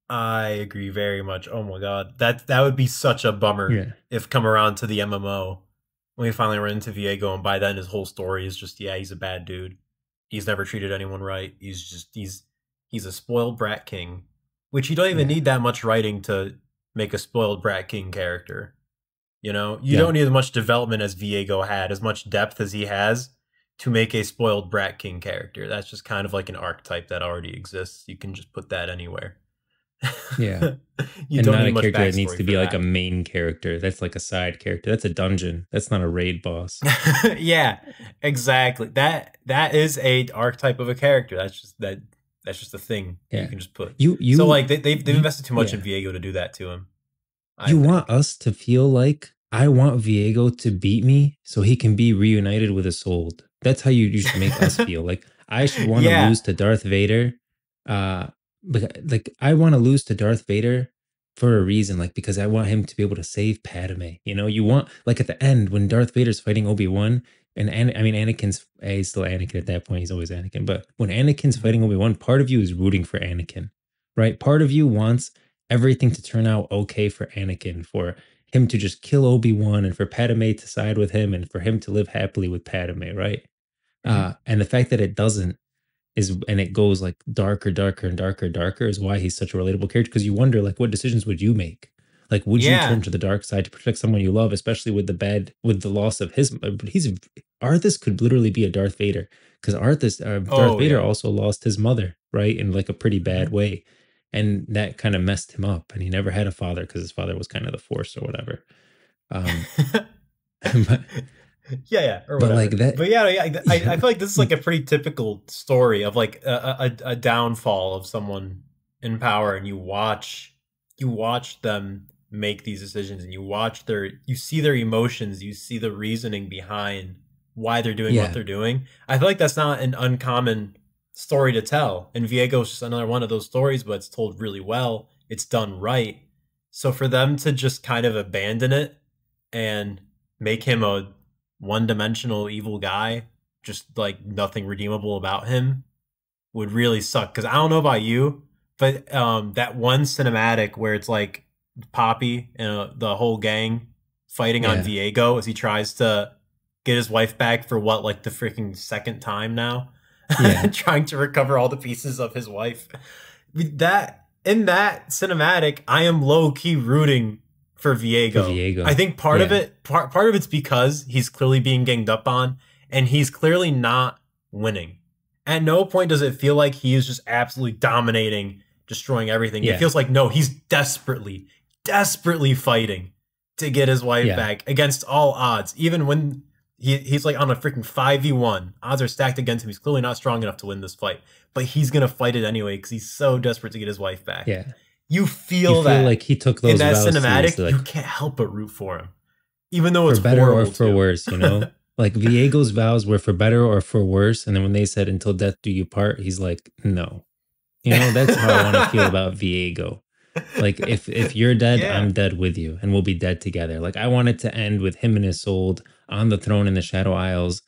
I agree very much. Oh my god. That would be such a bummer Yeah. if come around to the MMO when we finally run into Viego and by then his whole story is just yeah, he's a bad dude. He's never treated anyone right. He's a spoiled brat king, which you don't even Yeah. need that much writing to make a spoiled brat king character. You Yeah. don't need as much development as Viego had, as much depth as he has to make a spoiled brat king character. That's just kind of like an archetype that already exists. You can just put that anywhere. Yeah. You And don't not need a much character that needs backstory to for be like a that. main character. That's like a side character. That's a dungeon. That's not a raid boss. Yeah, exactly. That is a archetype of a character. That's just a thing that you Yeah. can just put. You So you like they've you invested too much in yeah. Viego to do that to him, I You want think. us to feel like I want Viego to beat me so he can be reunited with Isolde. That's how you should make us feel. Like I should want to Yeah. lose to Darth Vader. Like I want to lose to Darth Vader for a reason, like because I want him to be able to save Padme. You know, you want like at the end when Darth Vader's fighting Obi-Wan and I mean Anakin's he's still Anakin at that point, he's always Anakin, but when Anakin's Mhm. fighting Obi-Wan, part of you is rooting for Anakin. Right? Part of you wants everything to turn out okay for Anakin, for him to just kill Obi-Wan and for Padme to side with him and for him to live happily with Padme, right? Mhm. And the fact that it doesn't is and it goes like darker, darker, and darker, darker is why he's such a relatable character because you wonder like what decisions would you make? Like would you Yeah. turn to the dark side to protect someone you love, especially with the loss of his he's Arthas could literally be a Darth Vader because Darth Oh Vader yeah. also lost his mother, right? In like a pretty bad Mhm. way. And that kind of messed him up and he never had a father because his father was kind of the force or whatever. Um but Yeah, yeah, or but like whatever. that But yeah, yeah, I feel like this is like a pretty typical story of like a downfall of someone in power, and you watch them make these decisions, and you see their emotions, you see the reasoning behind why they're doing what Yeah. they're doing. I feel like that's not an uncommon story to tell. And Viego's just another one of those stories, but it's told really well. It's done right. So for them to just kind of abandon it and make him a one-dimensional evil guy, just like nothing redeemable about him, would really suck. Because I don't know about you, but that one cinematic where it's like Poppy and the whole gang fighting on Yeah. Viego as he tries to get his wife back for what, like the freaking second time now, Yeah. trying to recover all the pieces of his wife. That in that cinematic, I am low key rooting for For Viego. I Viego. think part of Yeah. it, part of it's because he's clearly being ganged up on, and he's clearly not winning. At no point does it feel like he is just absolutely dominating, destroying everything. It Yeah. feels like no, he's desperately fighting to get his wife Yeah. back against all odds. Even when he's like on a freaking 5v1, odds are stacked against him. He's clearly not strong enough to win this fight, but he's gonna fight it anyway because he's so desperate to get his wife back. Yeah. You You feel feel that like he took in those that vows cinematic, seriously, you like can't help but root for him, even though for it's better or horrible for too. worse, you know? Like Viego's vows were for better or for worse. And then when they said until death do you part, he's like, no. You know, that's how I want to feel about Viego. Like if you're dead, Yeah. I'm dead with you, and we'll be dead together. Like I want it to end with him and Isolde on the throne in the Shadow Isles.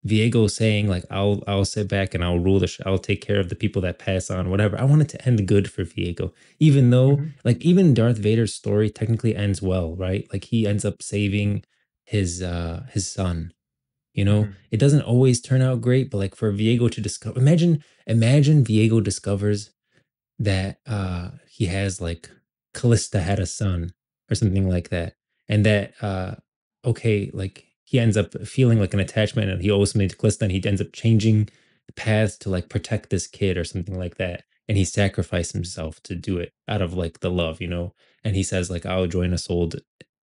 Viego saying like I'll sit back and I'll rule I'll take care of the people that pass on, whatever. I want it to end good for Viego, even though Mhm. like even Darth Vader's story technically ends well, right? Like he ends up saving his son. You know, Mhm. it doesn't always turn out great, but like for Viego to discover, imagine Viego discovers that he has like Callista had a son or something like that, and that okay, like he ends up feeling like an attachment and he owes something to Callista, and he ends up changing paths to like protect this kid or something like that, and he sacrificed himself to do it out of like the love, you know. And he says like I'll join Isolde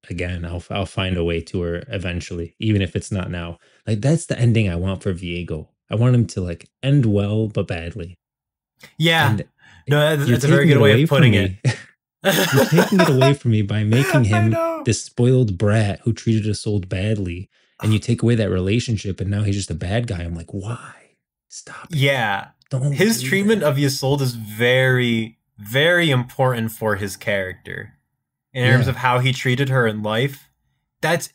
again, I'll find a way to her eventually, even if it's not now. Like that's the ending I want for Viego. I want him to like end well but badly. Yeah. And No, you're that's a very taking good it way away of from putting it. me. You're taking it away from me by making I him know. this spoiled brat who treated Isolde badly, and you take away that relationship, and now he's just a bad guy. I'm like, why? Stop it! Yeah. Don't His do treatment that. of Isolde is very, very important for his character. In terms Yeah, of how he treated her in life, that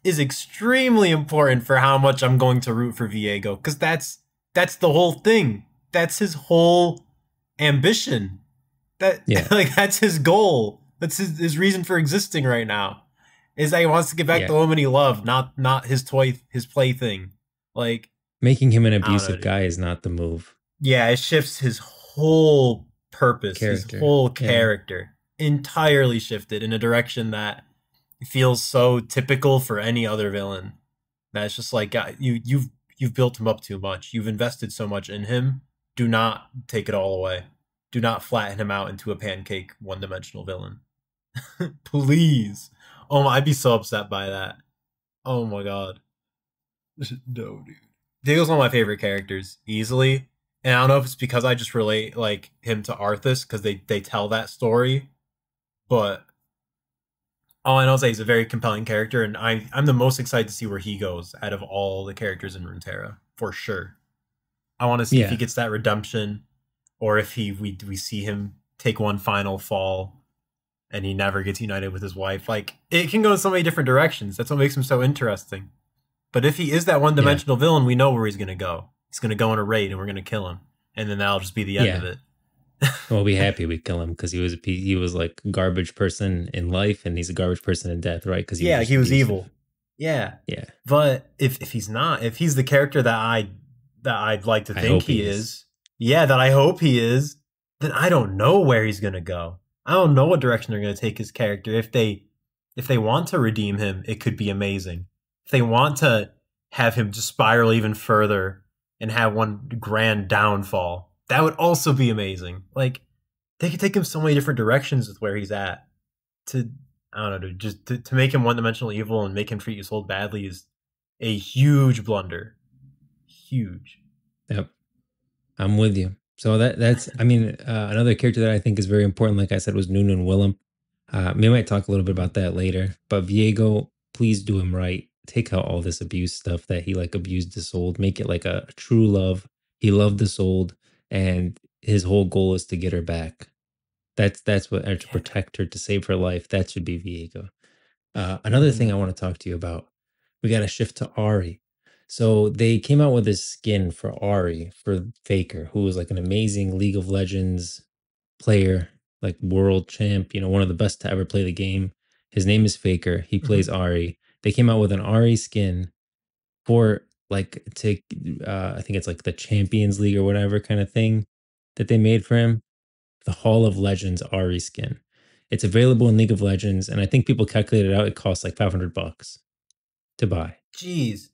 is extremely important for how much I'm going to root for Viego, because that's the whole thing. That's his whole ambition. That yeah, like that's his goal. That's his reason for existing right now. Is that he wants to get back yeah. the woman he loved, not his his plaything. Like, Making him an I don't know, abusive dude. guy is not the move. Yeah, it shifts his whole purpose, his Character. whole Yeah, character entirely shifted in a direction that feels so typical for any other villain. That's just like you've built him up too much. You've invested so much in him. Do not take it all away. Do not flatten him out into a pancake one-dimensional villain. Please. Oh my, I'd be so upset by that. Oh my god. No, dude. Diego's one of my favorite characters, easily. And I don't know if it's because I just relate like him to Arthas because they tell that story, but all I know is that he's a very compelling character, and I'm the most excited to see where he goes out of all the characters in Runeterra for sure. I want to see if he yeah, gets that redemption, or if we see him take one final fall and he never gets united with his wife. Like it can go in so many different directions. That's what makes him so interesting. But if he is that one yeah. dimensional villain, we know where he's gonna go. He's gonna go on a raid and we're gonna kill him. And then that'll just be the end of Yeah. it. We'll be happy we kill him because he was like a garbage person in life, and he's a garbage person in death, right? Because he was Yeah, just he was abusive. evil. Yeah. Yeah, But if he's not, if he's the character that I'd like to I think hope he he is. is, yeah, that I hope he is, then I don't know where he's gonna go. I don't know what direction they're gonna take his character. If they want to redeem him, it could be amazing. If they want to have him just spiral even further and have one grand downfall, that would also be amazing. Like they could take him so many different directions with where he's at. To I don't know, dude, just to make him one dimensional evil and make him treat his soul badly is a huge blunder. Huge. Yep, I'm with you. So that's I mean another character that I think is very important, like I said, was Noonan Willem. We might talk a little bit about that later, but Viego, please do him right. take out all this abuse stuff that he like abused the soul, make it like a true love. He loved the soul, and his whole goal is to get her back. That's what, or to Yeah. protect her, to save her life. That should be Viego. Another thing I Mhm. want to talk to you about, we got to shift to Ahri. So they came out with this skin for Ahri for Faker, who was like an amazing League of Legends player, like world champ, one of the best to ever play the game. His name is Faker. He plays Mhm. Ahri. They came out with an Ahri skin for like to I think it's like the Champions League or whatever kind of thing that they made for him. The Hall of Legends Ahri skin. It's available in League of Legends, and I think people calculated out it costs like $500 to buy. Jeez.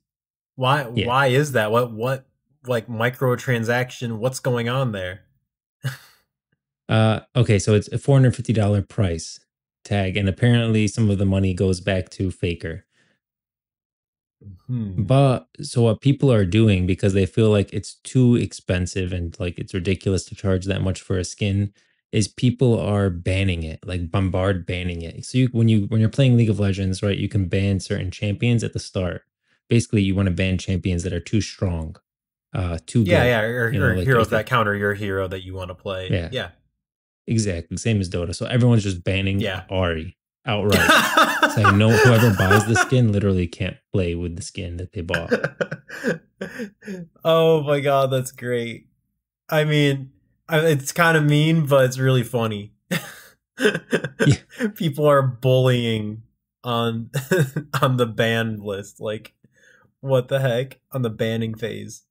Why Yeah. why is that? What like microtransaction, what's going on there? Okay, so it's a $450 price tag, and apparently some of the money goes back to Faker. Hmm. But so what people are doing, because they feel like it's too expensive and like it's ridiculous to charge that much for a skin, is people are banning it, like bombard banning it. So when you're playing League of Legends, right, you can ban certain champions at the start. Basically, you want to ban champions that are too strong, too Yeah, good. yeah, or Like heroes if that it, counter your hero that you want to play. yeah, Yeah. exactly, same as Dota. So everyone's just banning Yeah. Ahri outright, saying no, whoever buys the skin literally can't play with the skin that they bought. Oh my god, that's great. I mean, it's kind of mean, but it's really funny. Yeah, People are bullying on on the ban list. Like, what the heck? On the banning phase.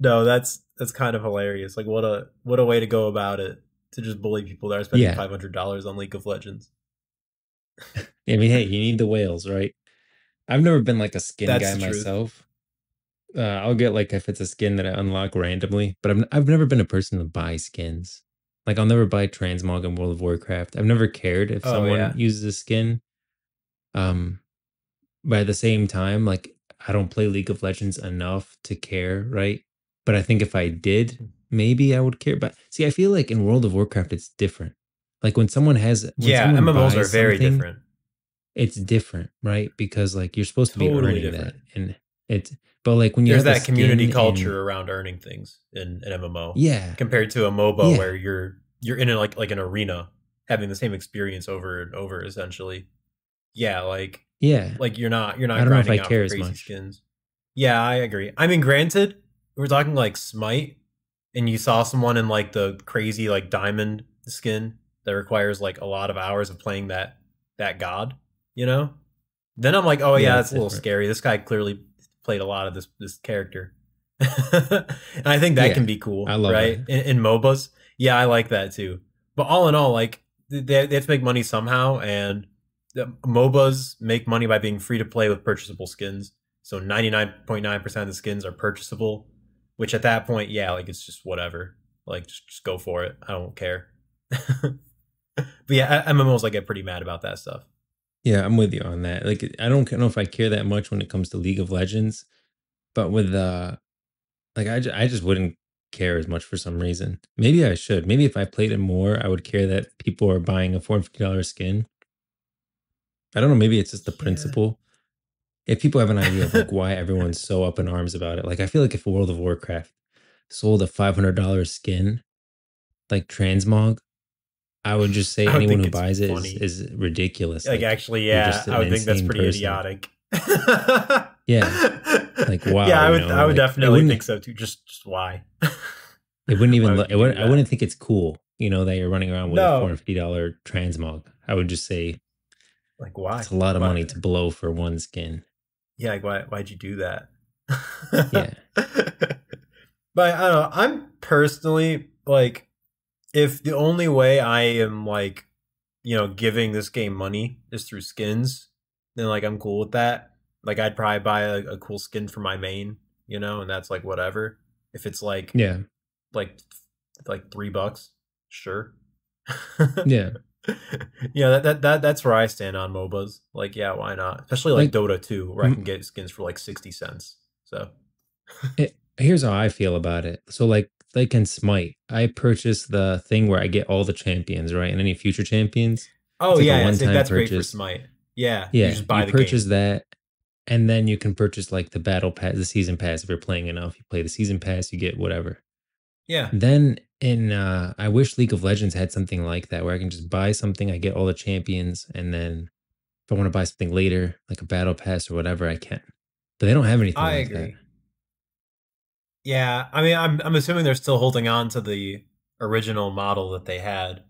No, that's kind of hilarious. Like, what a way to go about it, to just bully people that are spending yeah. $500 on League of Legends. I mean, hey, you need the whales, right? I've never been like a skin That's guy the truth. myself. I'll get like if it's a skin that I unlock randomly, but I've never been a person to buy skins. Like I'll never buy transmog in World of Warcraft. I've never cared if Oh someone yeah. uses a skin. Um, but at the same time, like I don't play League of Legends enough to care, right? But I think if I did, maybe I would care. But see, I feel like in World of Warcraft, it's different. Like when Yeah, someone MMOs are buys very something, different. it's different, right? Because like you're supposed to be Totally earning different. that, and it's but like when you There's have a that community skin in, culture around earning things in an MMO yeah, compared to a MOBA yeah, where you're in like an arena having the same experience over and over essentially. Yeah, yeah, like you're I not don't know if I grinding out for care as crazy much. skins. Yeah, I agree. I mean, granted, we're talking like Smite, and you saw someone in like the crazy like diamond skin that requires like a lot of hours of playing that god, you know? Then I'm like, oh Yeah, yeah, it's it's a little different. scary. This guy clearly played a lot of this character, and I think that can Yeah, be I cool, love right? that. In MOBAs, yeah, I like that too. But all in all, like they have to make money somehow, and the MOBAs make money by being free to play with purchasable skins. So 99.9% of the skins are purchasable, which at that point, yeah, like it's just whatever. Like just go for it. I don't care. But yeah, MMOs like get pretty mad about that stuff. Yeah, I'm with you on that. Like I don't know if I care that much when it comes to League of Legends, but with like I just wouldn't care as much for some reason. Maybe I should. Maybe if I played it more, I would care that people are buying a $450 skin. I don't know. Maybe it's just the Yeah. principle. If people have an idea of like why everyone's so up in arms about it, like I feel like if World of Warcraft sold a $500 skin like transmog, I would just say I would anyone think who it's buys it funny. is ridiculous. Like Like actually, you're yeah, just I an would think that's insane pretty person. idiotic. Yeah. Like Yeah, wow, I would like definitely think so too. Just why? it wouldn't Why even would look you do I wouldn't that? think it's cool, that you're running around with a No. $450 transmog. I would just say Like it's why? a lot of Why? money to blow for one skin. Yeah, like why'd you do that? Yeah. But I don't know. I'm personally like, if the only way I am like, giving this game money is through skins, then like I'm cool with that. Like I'd probably buy a cool skin for my main, and that's like whatever. If it's Yeah. like like $3, sure. Yeah. Yeah, that's where I stand on MOBAs. Like, yeah, why not? Especially like Like Dota 2, where I can m- get skins for like 60 cents. So, here's how I feel about it. So like in Smite, I purchased the thing where I get all the champions, right? And any future champions. oh It's like a yeah, yeah, see, one-time that's great for purchase. Smite. Yeah, you Yeah, just you buy the purchase game. that, and then you can purchase like the battle pass, the season pass. If you're playing enough, you play the season pass, you get whatever. Yeah. Then in I wish League of Legends had something like that where I can just buy something, I get all the champions, and then if I want to buy something later, like a battle pass or whatever, I can. But they don't have anything I like that. agree. Yeah, I mean, I'm assuming they're still holding on to the original model that they had,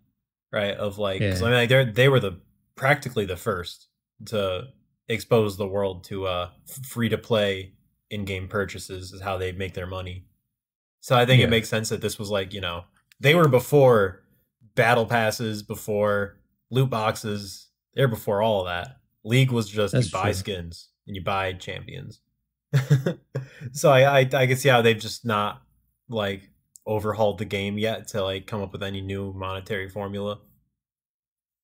right? Of like, because I Yeah. mean, like they were the practically the first to expose the world to free to play in game purchases is how they make their money. So I think it Yeah. makes sense that this was like, they were before battle passes, before loot boxes. They're before all of that. League was just you That's buy true. skins and you buy champions. So I can see how they've just not like overhauled the game yet to like come up with any new monetary formula,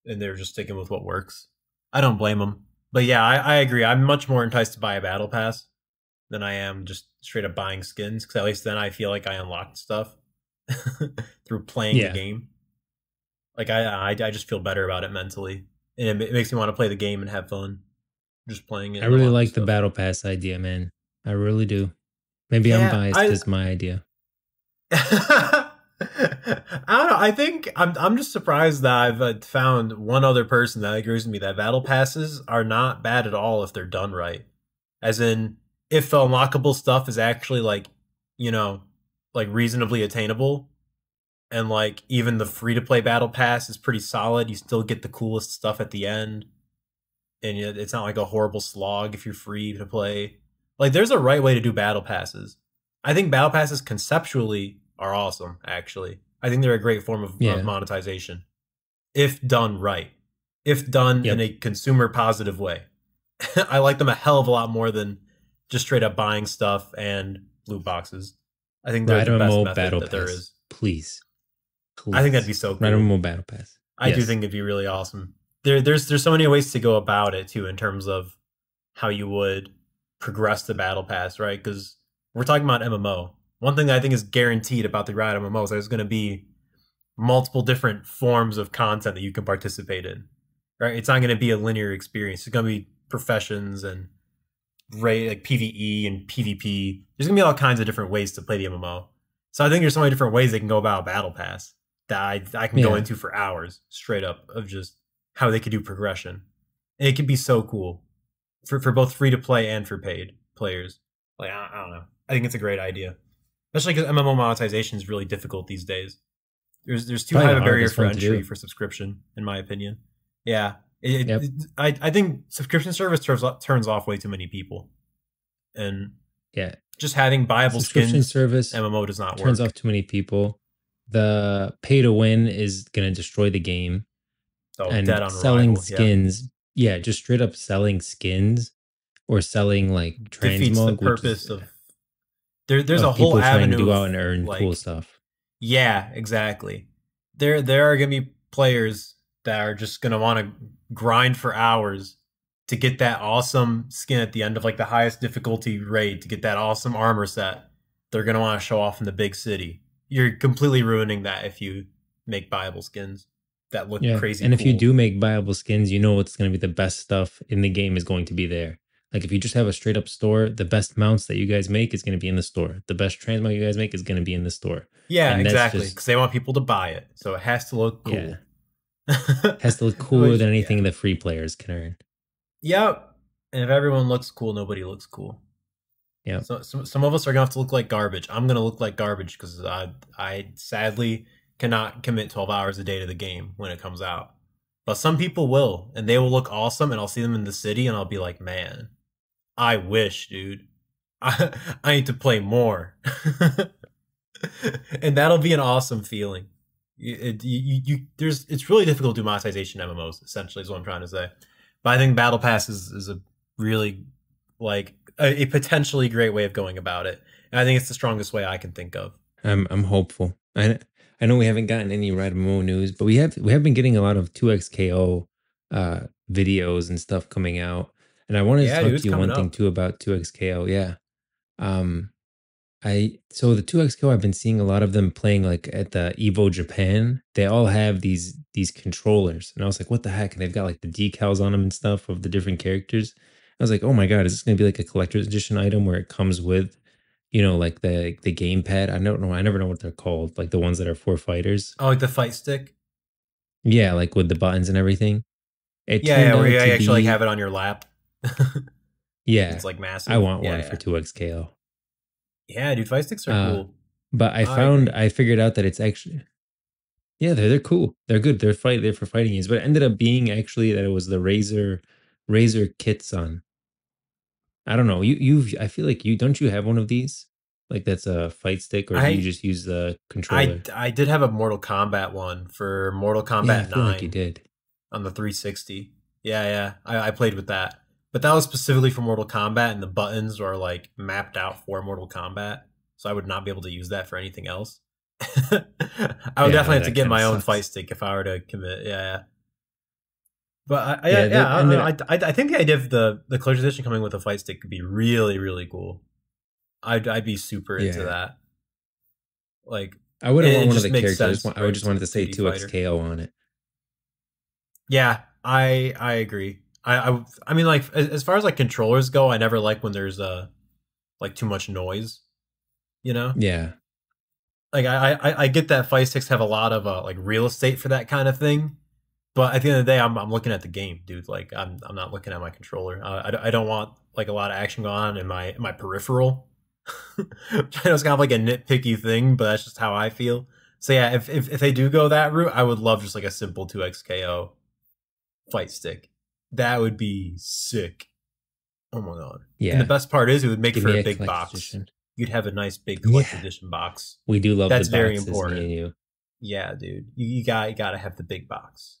and they're just sticking with what works. I don't blame them, but yeah, I agree. I'm much more enticed to buy a battle pass than I am just straight up buying skins because at least then I feel like I unlocked stuff through playing the Yeah. game. Like I just feel better about it mentally, and it makes me want to play the game and have fun just playing it I and really unlocking like the stuff. battle pass idea, man. I really do. Maybe I'm Yeah, biased I because my idea. I don't know. I think I'm just surprised that I've found one other person that agrees with me that battle passes are not bad at all if they're done right. As in, if the unlockable stuff is actually like, you know, like reasonably attainable, and like even the free to play battle pass is pretty solid. You still get the coolest stuff at the end, and it's not like a horrible slog if you're free to play. Like there's a right way to do battle passes. I think battle passes conceptually are awesome, actually. I think they're a great form of Yeah. monetization if done right. If done in Yep. a consumer positive way. I like them a hell of a lot more than just straight up buying stuff and loot boxes. I think they're the best RiotMMO method battle that there pass. is. Please. I think that'd be Please. so cool. RiotMMO battle pass. I do Yes. think it'd be really awesome. There's so many ways to go about it too in terms of how you would progress the battle pass, right? Because we're talking about MMO. One thing that I think is guaranteed about the Riot MMO is there's going to be multiple different forms of content that you can participate in, right? It's not going to be a linear experience. It's going to be professions and like PVE and PvP. There's going to be all kinds of different ways to play the MMO. So I think there's so many different ways they can go about a battle pass that I can go Yeah. into for hours straight up of just how they could do progression. And it could be so cool for both free to play and for paid players. Like I don't know. I think it's a great idea, especially because MMO monetization is really difficult these days. There's too Probably high the of a barrier hardest for one to entry do. for subscription, in my opinion. Yeah, Yep. I think subscription service turns off way too many people, and Yeah. just having viable Subscription skins service MMO does not turns work. off too many people. The pay to win is going to destroy the game. Oh, dead And on selling arrival. Yeah, skins, yeah, just straight up selling skins or selling like defeats the transmog, which is purpose of there's a of whole people trying to avenue go of out and earn cool like stuff. yeah, exactly. There are gonna be players that are just gonna want to grind for hours to get that awesome skin at the end of like the highest difficulty raid to get that awesome armor set. They're gonna want to show off in the big city. You're completely ruining that if you make viable skins that look Yeah. crazy And if you cool. do make viable skins, you know what's going to be the best stuff in the game is going to be there. Like if you just have a straight up store, the best mounts that you guys make is going to be in the store. The best transmog you guys make is going to be in the store. Yeah, And that's exactly. just, Because they want people to buy it, so it has to look yeah, cool. has to look cooler Which, than yeah. anything the free players can earn. Yep. And if everyone looks cool, nobody looks cool. Yep. So some of us are gonna have to look like garbage. I'm gonna look like garbage because I sadly cannot commit 12 hours a day to the game when it comes out. But some people will, and they will look awesome, and I'll see them in the city, and I'll be like, man, I wish, dude. I need to play more. And that'll be an awesome feeling. It's really difficult to do monetization MMOs, essentially, is what I'm trying to say. But I think Battle Pass is a really like a potentially great way of going about it. And I think it's the strongest way I can think of. I'm hopeful. I know we haven't gotten any RiotMMO news, but we have been getting a lot of 2xKO videos and stuff coming out. And I wanted to Yeah, dude, talk to it's you coming one thing up. too about 2xKO. Yeah. Um I so the 2xKO I've been seeing a lot of them playing like at the Evo Japan. They all have these controllers. And I was like, what the heck? And they've got like the decals on them and stuff of the different characters. I was like, oh my god, is this gonna be like a collector's edition item where it comes with, like the gamepad? I don't know. I never know what they're called. Like the ones that are for fighters. Oh, like the fight stick. Yeah, like with the buttons and everything. It Yeah, yeah, turned where out you to actually like be, have it on your lap. yeah, It's like I massive. want Yeah, one for yeah, 2xKO. yeah, dude. Fight sticks are Uh, cool. but I agree. I figured out that it's actually, yeah, they're cool. They're good. They're for fighting games. But it ended up being actually that it was the Razor Kit Sun. I don't know. I feel like don't you have one of these? Like that's a fight stick, or do you I just use the controller? I did have a Mortal Kombat one for Mortal Yeah, I Kombat feel like you 9 did. on the 360. Yeah, yeah. I played with that. But that was specifically for Mortal Kombat, and the buttons are like mapped out for Mortal Kombat. So I would not be able to use that for anything else. I would Yeah, definitely have to that get kind of my own fight sucks. stick if I were to commit. Yeah, yeah. But Yeah, that ended up. I think the idea of the collector's edition coming with a fight stick could be really, really cool. I'd be super into Yeah, that. Like I wouldn't want it one of just the makes characters. sense, I would right? just It's like wanted a to say 2D two fighter. XKO on it. Yeah, I agree. I mean, like as far as like controllers go, I never like when there's like too much noise. You know, Yeah, like I get that fight sticks have a lot of like real estate for that kind of thing. But at the end of the day, I'm looking at the game, dude. Like I'm not looking at my controller. I don't want like a lot of action going on in my peripheral. Which I know it's kind of like a nitpicky thing, but that's just how I feel. So yeah, if they do go that route, I would love just like a simple 2xKO fight stick. That would be sick. Oh my god. And the yeah. best part is it would make Give for me a a big collector's box. edition. You'd have a nice big collector's Yeah, edition box. we do love the That's very boxes, me important. and you. Yeah, dude. You gotta have the big box.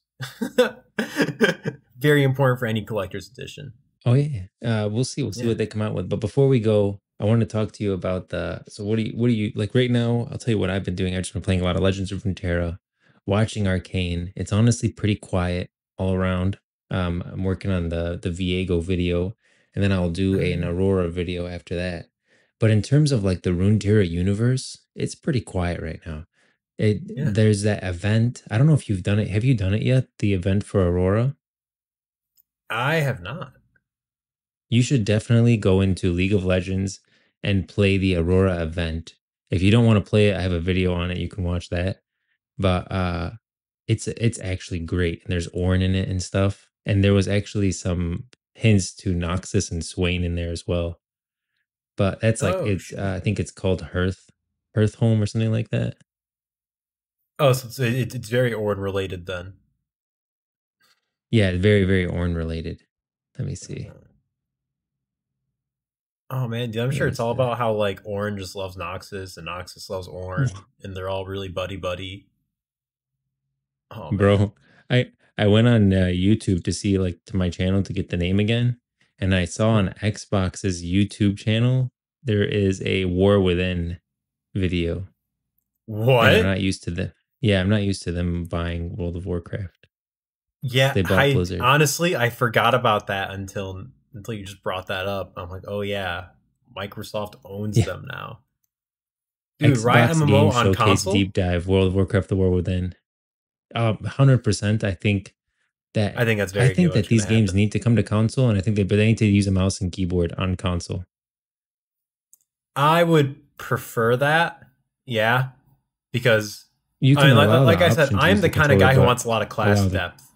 Very important for any collector's edition. Oh yeah. We'll see. We'll see Yeah. what they come out with. But before we go, I want to talk to you about the. So what do you like right now? I'll tell you what I've been doing. I've just been playing a lot of Legends of Runeterra, watching Arcane. It's honestly pretty quiet all around. I'm working on the Viego video, and then I'll do an Aurora video after that. But in terms of like the Runeterra universe, it's pretty quiet right now. Yeah. There's that event. I don't know if you've done it. Have you done it yet? The event for Aurora? I have not. You should definitely go into League of Legends and play the Aurora event. If you don't want to play it, I have a video on it. You can watch that. But it's actually great. And there's Ornn in it and stuff. And there was actually some hints to Noxus and Swain in there as well. But that's like Oh it's shit. I think it's called Hearth Home or something like that. Oh, so it's very Ord related then. Yeah, very, very Ornn related. Let me see. Oh man, dude, I'm sure Where it's is all that? about how like Ornn just loves Noxus and Noxus loves Ornn, and they're all really buddy buddy. Oh man. Bro, I went on YouTube to see like to my channel to get the name again, and I saw Huh. on Xbox's YouTube channel there is a War Within video, and I'm What? not used to the yeah, I'm not used to them buying World of Warcraft. Yeah, They bought I Blizzard. honestly I forgot about that until you just brought that up. I'm like, oh yeah, Microsoft owns Yeah, them now. Dude, Riot Xbox MMO Game on Showcase console? Deep Dive World of Warcraft: The War Within. 100%. I think that's I very think that much gonna these games happen. need to come to console, and I think they need to use a mouse and keyboard on console. I would prefer that. Yeah, because You I can mean, allow the like I said, option to I'm use the the kind of controller, guy who but wants a lot of class allow the depth.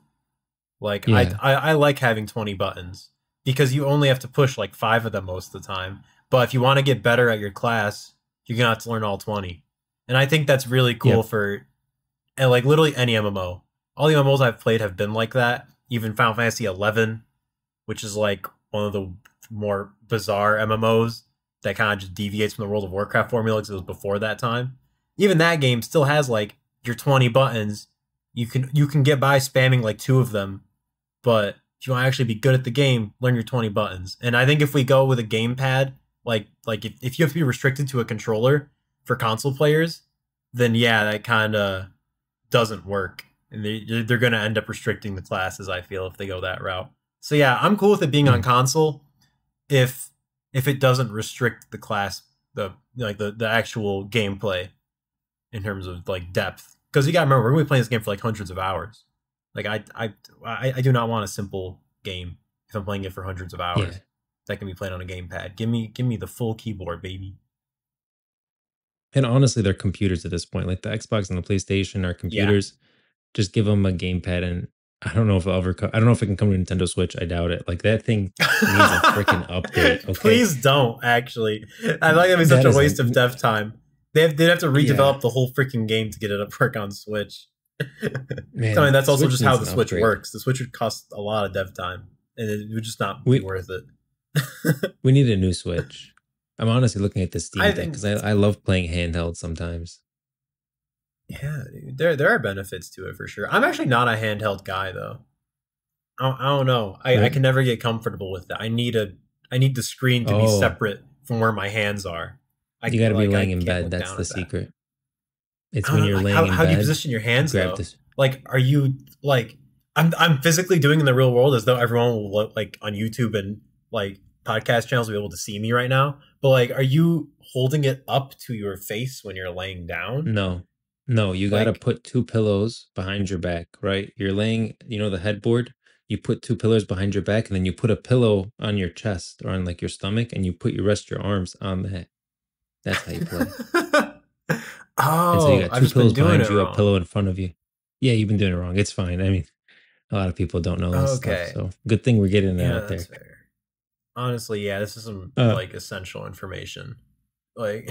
Like yeah. I like having 20 buttons because you only have to push like 5 of them most of the time. But if you want to get better at your class, you're gonna have to learn all 20. And I think that's really cool Yep. for and like literally any MMO. All the MMOs I've played have been like that. Even Final Fantasy 11, which is like one of the more bizarre MMOs that kind of just deviates from the World of Warcraft formula because it was before that time. Even that game still has like your 20 buttons. You can get by spamming like 2 of them, but if you want to actually be good at the game, learn your 20 buttons. And I think if we go with a gamepad, like if you have to be restricted to a controller for console players, then yeah, that kind of doesn't work. And they're going to end up restricting the classes, I feel, if they go that route. So yeah, I'm cool with it being on Mm. console if it doesn't restrict the class, the actual gameplay in terms of like depth. Because you got to remember, we're going to be playing this game for like hundreds of hours. Like I do not want a simple game if I'm playing it for hundreds of Yeah. hours. that can be played on a gamepad. Give me the full keyboard, baby. And honestly, they're computers at this point. Like the Xbox and the PlayStation are Yeah. computers. Just give them a gamepad, and I don't know if I don't know if it can come to Nintendo Switch. I doubt it. Like that thing needs a freaking update. Okay? Please don't. Actually, I like that'd be such a waste of dev time. They'd have to redevelop the whole freaking game to get it to work on Switch. Man, I mean, that's also Switch just how the needs an Switch upgrade. works. The Switch would cost a lot of dev time, and it would just not be worth it. We need a new Switch. I'm honestly looking at the Steam Deck because I love playing handheld sometimes. Yeah, dude, there are benefits to it for sure. I'm actually not a handheld guy though. I don't know. I can never get comfortable with that. I need the screen to be separate from where my hands are. You got to be laying in bed. That's the secret. It's when you're laying in bed. How do you position your hands though? Like, are you like? I'm physically doing in the real world as though everyone will look like on YouTube and like podcast channels will be able to see me right now. But like, are you holding it up to your face when you're laying down? No, you got to put two pillows behind your back, right? You're laying, the headboard, you put two pillows behind your back, and then you put a pillow on your chest or on like your stomach, and you rest your arms on that. That's how you play. And so you got two pillows behind you, a pillow in front of you. Yeah, you've been doing it wrong. It's fine. I mean, a lot of people don't know this stuff, so good thing we're getting it out there. Fair. Honestly, yeah, this is some like essential information. Like,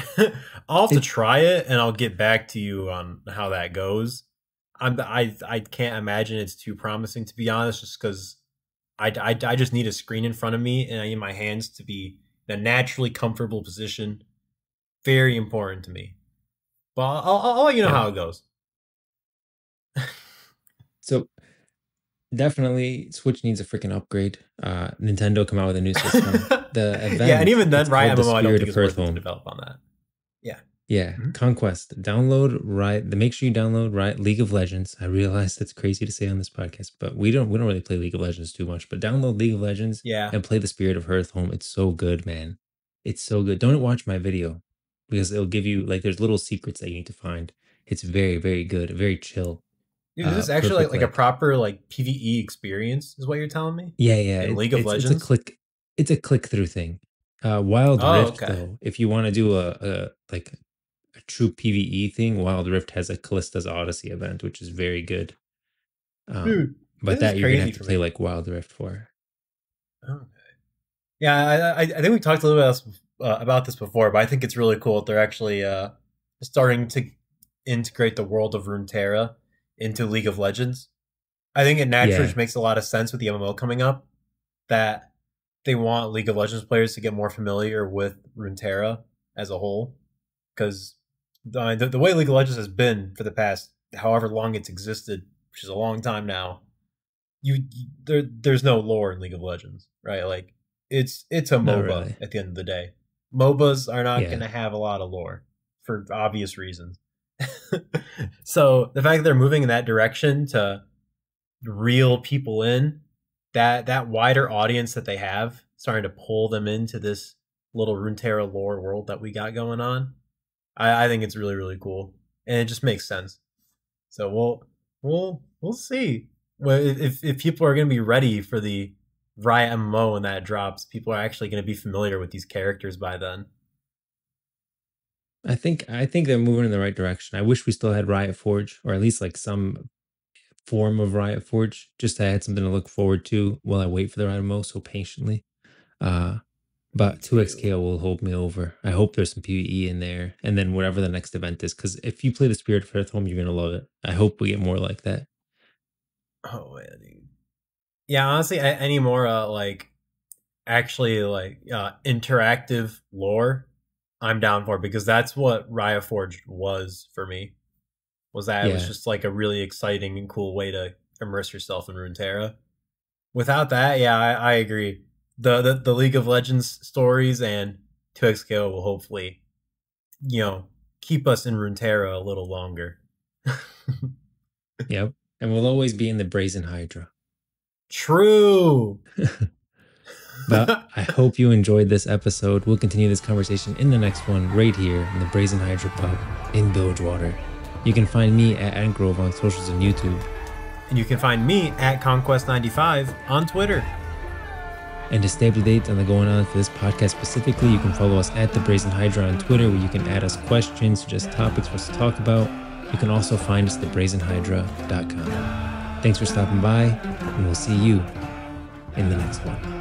I'll have to try it, and I'll get back to you on how that goes. I can't imagine it's too promising, to be honest, just because I just need a screen in front of me, and I need my hands to be in a naturally comfortable position. Very important to me. But I'll let you know how it goes. So definitely, Switch needs a freaking upgrade. Nintendo come out with a new system. The event, and even then, Riot MMO, I don't think it's worth it to Home. develop on that. Yeah, Conquest. Download Riot. Make sure you download Riot League of Legends. I realize that's crazy to say on this podcast, but we don't really play League of Legends too much. But download League of Legends, and play the Spirit of Hearthhome. It's so good, man. It's so good. Don't watch my video because it'll give you there's little secrets that you need to find. It's very, very good, very chill. Dude, is this actually like a proper PvE experience? Is what you're telling me? Yeah. In League of Legends, it's a click through thing. Wild Rift though, if you want to do a true PvE thing, Wild Rift has a Callista's Odyssey event, which is very good. Dude, but that you're gonna have to play Wild Rift for. Okay. Yeah, I think we talked a little bit about this before, but I think it's really cool that they're actually starting to integrate the world of Runeterra into League of Legends. I think it naturally makes a lot of sense with the MMO coming up that they want League of Legends players to get more familiar with Runeterra as a whole, because the way League of Legends has been for the past however long it's existed, which is a long time now, there's no lore in League of Legends, right? Like it's a MOBA at the end of the day. MOBAs are not going to have a lot of lore for obvious reasons. So the fact that they're moving in that direction to reel people in, that wider audience that they have, starting to pull them into this little Runeterra lore world that we got going on, I think it's really, really cool, and it just makes sense. So we'll see if people are going to be ready for the Riot MMO when that drops. People are actually going to be familiar with these characters by then. I think they're moving in the right direction. I wish we still had Riot Forge, or at least some form of Riot Forge, just to add something to look forward to while I wait for the Riot MMO so patiently. But 2xKO will hold me over. I hope there's some PvE in there, and then whatever the next event is, because if you play the Spirit of Hearthhome, you're gonna love it. I hope we get more like that. Oh man, dude. Yeah, honestly, any more interactive lore, I'm down for, because that's what Riot Forge was for me. Was that it was just a really exciting and cool way to immerse yourself in Runeterra. Without that, I agree. The League of Legends stories and 2xKO will hopefully, keep us in Runeterra a little longer. Yep, and we'll always be in the Brazen Hydra. True. But I hope you enjoyed this episode. We'll continue this conversation in the next one right here in the Brazen Hydra pub in Bilgewater. You can find me at Grove on socials and YouTube. And you can find me at Conquest95 on Twitter. And to stay up to date on the going on for this podcast specifically, you can follow us at the Brazen Hydra on Twitter, where you can add us questions, suggest topics for us to talk about. You can also find us at thebrazenhydra.com. Thanks for stopping by, and we'll see you in the next one.